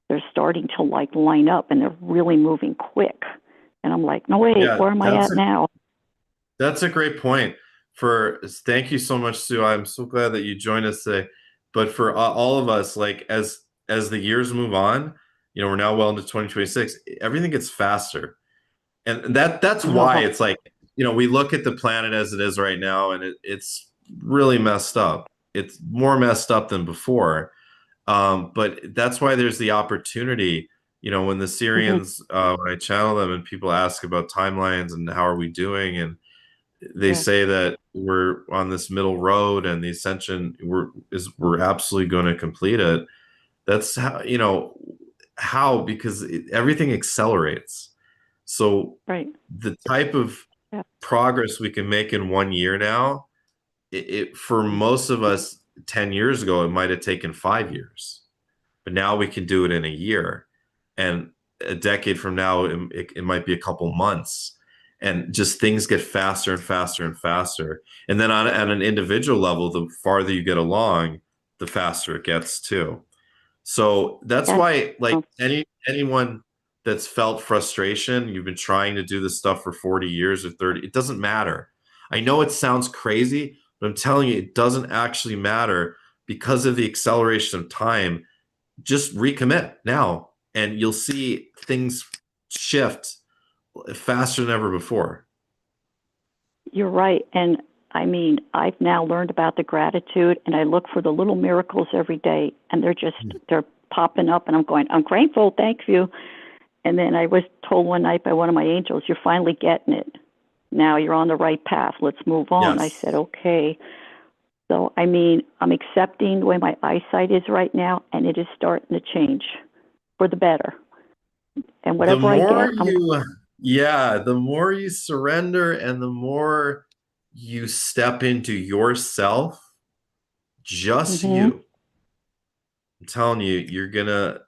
they're starting to like line up, and they're really moving quick. And I'm like, no, wait, Yeah, where am I at now? that's a great point. Thank you so much, Sue. I'm so glad that you joined us today. But for all of us, like as the years move on, we're now well into 2026. Everything gets faster, and that's why Oh, it's like, we look at the planet as it is right now, and it's really messed up. It's more messed up than before. But that's why there's the opportunity. When the hmm. Syrians, when I channel them and people ask about timelines and how are we doing, and they Yeah, say that we're on this middle road and the ascension we're absolutely going to complete it. That's how, because everything accelerates. So right. the type of Yeah. progress we can make in 1 year now, for most of us 10 years ago, it might have taken 5 years, but now we can do it in a year. And a decade from now, it might be a couple months. And just things get faster and faster and faster. And then at an individual level, the farther you get along, the faster it gets too. So that's That's why, like, oh, anyone that's felt frustration, you've been trying to do this stuff for 40 years or 30, it doesn't matter. I know it sounds crazy, but I'm telling you, it doesn't actually matter because of the acceleration of time. Just recommit now and you'll see things shift faster than ever before. you're right. And I mean, I've now learned about the gratitude, and I look for the little miracles every day, and they're popping up, and I'm going, I'm grateful, thank you. And then I was told one night by one of my angels, you're finally getting it. Now you're on the right path. Let's move on. I said, Yes. okay. So, I mean, I'm accepting the way my eyesight is right now, and it is starting to change for the better. And The whatever I more get, I'm you, yeah, the more you surrender and the more you step into yourself, just hmm. you. I'm telling you, you're gonna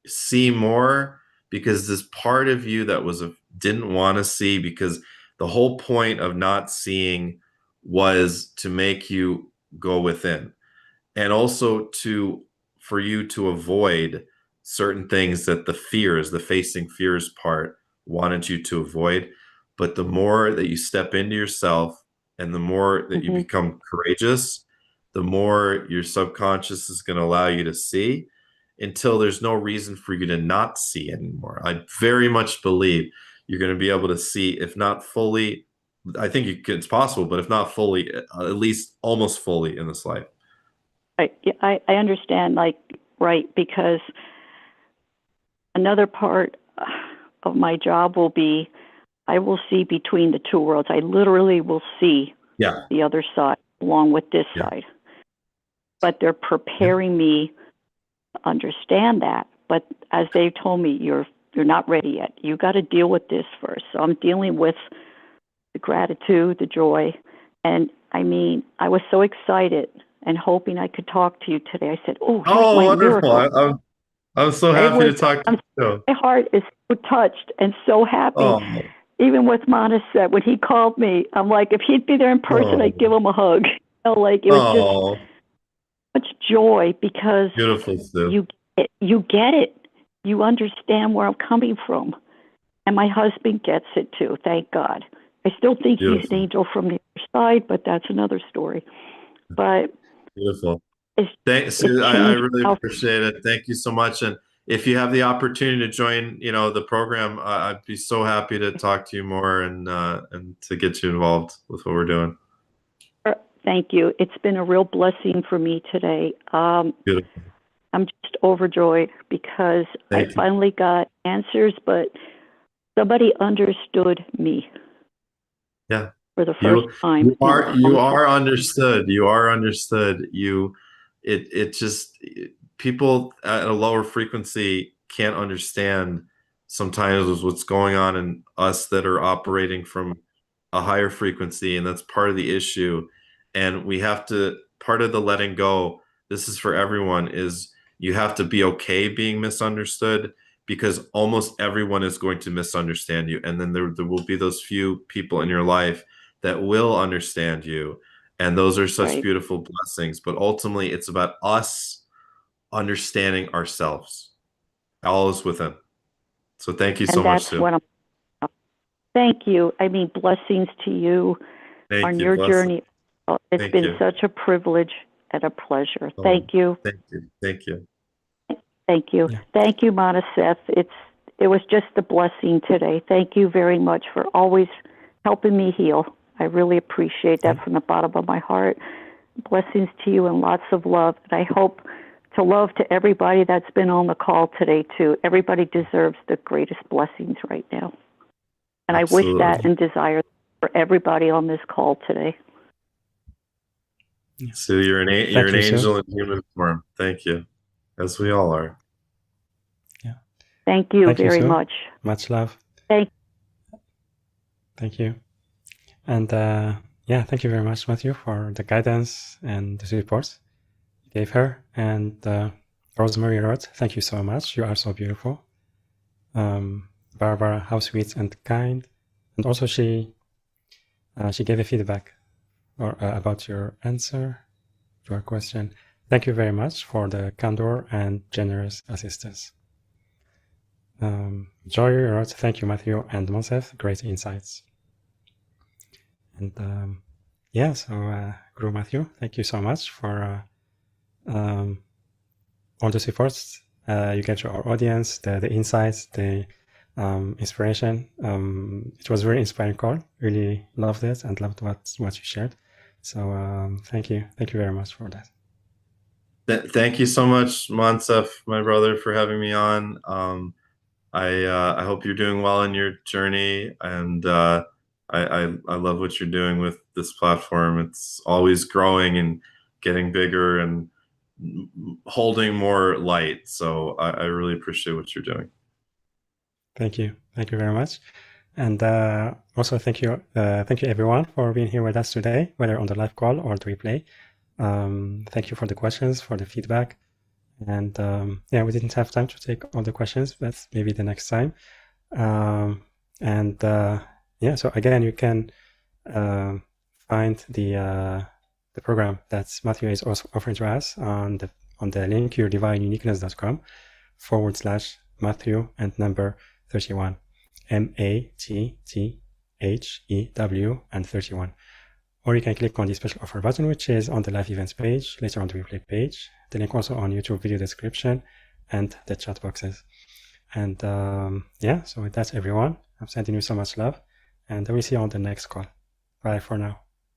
see more because this part of you that didn't want to see, because the whole point of not seeing was to make you go within, and also for you to avoid certain things that the facing fears part wanted you to avoid. But the more that you step into yourself and the more that you Hmm. become courageous, the more your subconscious is going to allow you to see, until there's no reason for you to not see anymore. I very much believe you're going to be able to see, if not fully, I think it's possible, but if not fully, at least almost fully in this life. I understand, like, right, because another part of my job will be I will see between the two worlds. I literally will see Yeah. the other side along with this Yeah. side. But they're Yeah. preparing me to understand that. But as they told me, you're not ready yet. You got to deal with this first. So I'm dealing with the gratitude, the joy, and I mean, I was so excited and hoping I could talk to you today. I said, "Oh, here's Oh, my wonderful. miracle." I'm so It happy was. to talk to you. My heart is so touched and so happy. Oh, Even with Moncef, when he called me, I'm like, if he'd be there in person, I'd give oh, him a hug. Like it was just oh, such joy because beautiful, Sue. you get it. You understand where I'm coming from. And my husband gets it too, thank God. I still think he's Beautiful. an angel from the other side, but that's another story. But Beautiful. it's, Thanks. it's I changed really how appreciate it. Thank you so much. And if you have the opportunity to join, the program, I'd be so happy to talk to you more and to get you involved with what we're doing. Thank you. It's been a real blessing for me today. Beautiful. I'm just overjoyed because I finally got answers, but somebody understood me. Yeah. For the first time. You are understood. You are understood. It just, people at a lower frequency can't understand sometimes what's going on in us that are operating from a higher frequency, and that's part of the issue. And we have to, part of the letting go, this is for everyone, is you have to be okay being misunderstood, because almost everyone is going to misunderstand you. And then there will be those few people in your life that will understand you. And those are such beautiful blessings. But ultimately, it's about us understanding ourselves. All is within. So thank you so much, Sue. Thank you. I mean, blessings to you on your journey. It's been such a privilege and a pleasure. Thank you. Thank you. Thank you. Thank you. Yeah. Thank you, Moncef. It was just a blessing today. Thank you very much for always helping me heal. I really appreciate that from the bottom of my heart. Blessings to you and lots of love. And I hope to love to everybody that's been on the call today, too. Everybody deserves the greatest blessings right now. And absolutely. I wish that and desire for everybody on this call today. So you're an angel in human form. Thank you. As we all are. Yeah. Thank you very much. Much love. Thank you. And thank you very much, Matthew, for the guidance and the support you gave her. And Rosemary wrote, thank you so much. You are so beautiful. Barbara, how sweet and kind. And also she gave a feedback about your answer to our question. Thank you very much for the candor and generous assistance. Joy wrote, thank you, Matthew and Moncef. Great insights. And Guru Matthew, thank you so much for all the supports you get to our audience, the insights, the inspiration. It was a very inspiring call. Really loved it and loved what you shared. So thank you very much for that. Thank you so much, Moncef, my brother, for having me on. I hope you're doing well in your journey, and I love what you're doing with this platform. It's always growing and getting bigger and holding more light. So I really appreciate what you're doing. Thank you very much. And also thank you everyone for being here with us today, whether on the live call or the replay. Thank you for the questions, for the feedback. And we didn't have time to take all the questions, but maybe the next time. So again, you can find the program that Matthew is also offering to us on the link yourdivineuniqueness.com/Matthew and number 31, MATTHEW and 31. Or you can click on the special offer button, which is on the live events page, later on the replay page. The link also on YouTube video description and the chat boxes. And so with that, everyone, I'm sending you so much love, and I will see you on the next call. Bye for now.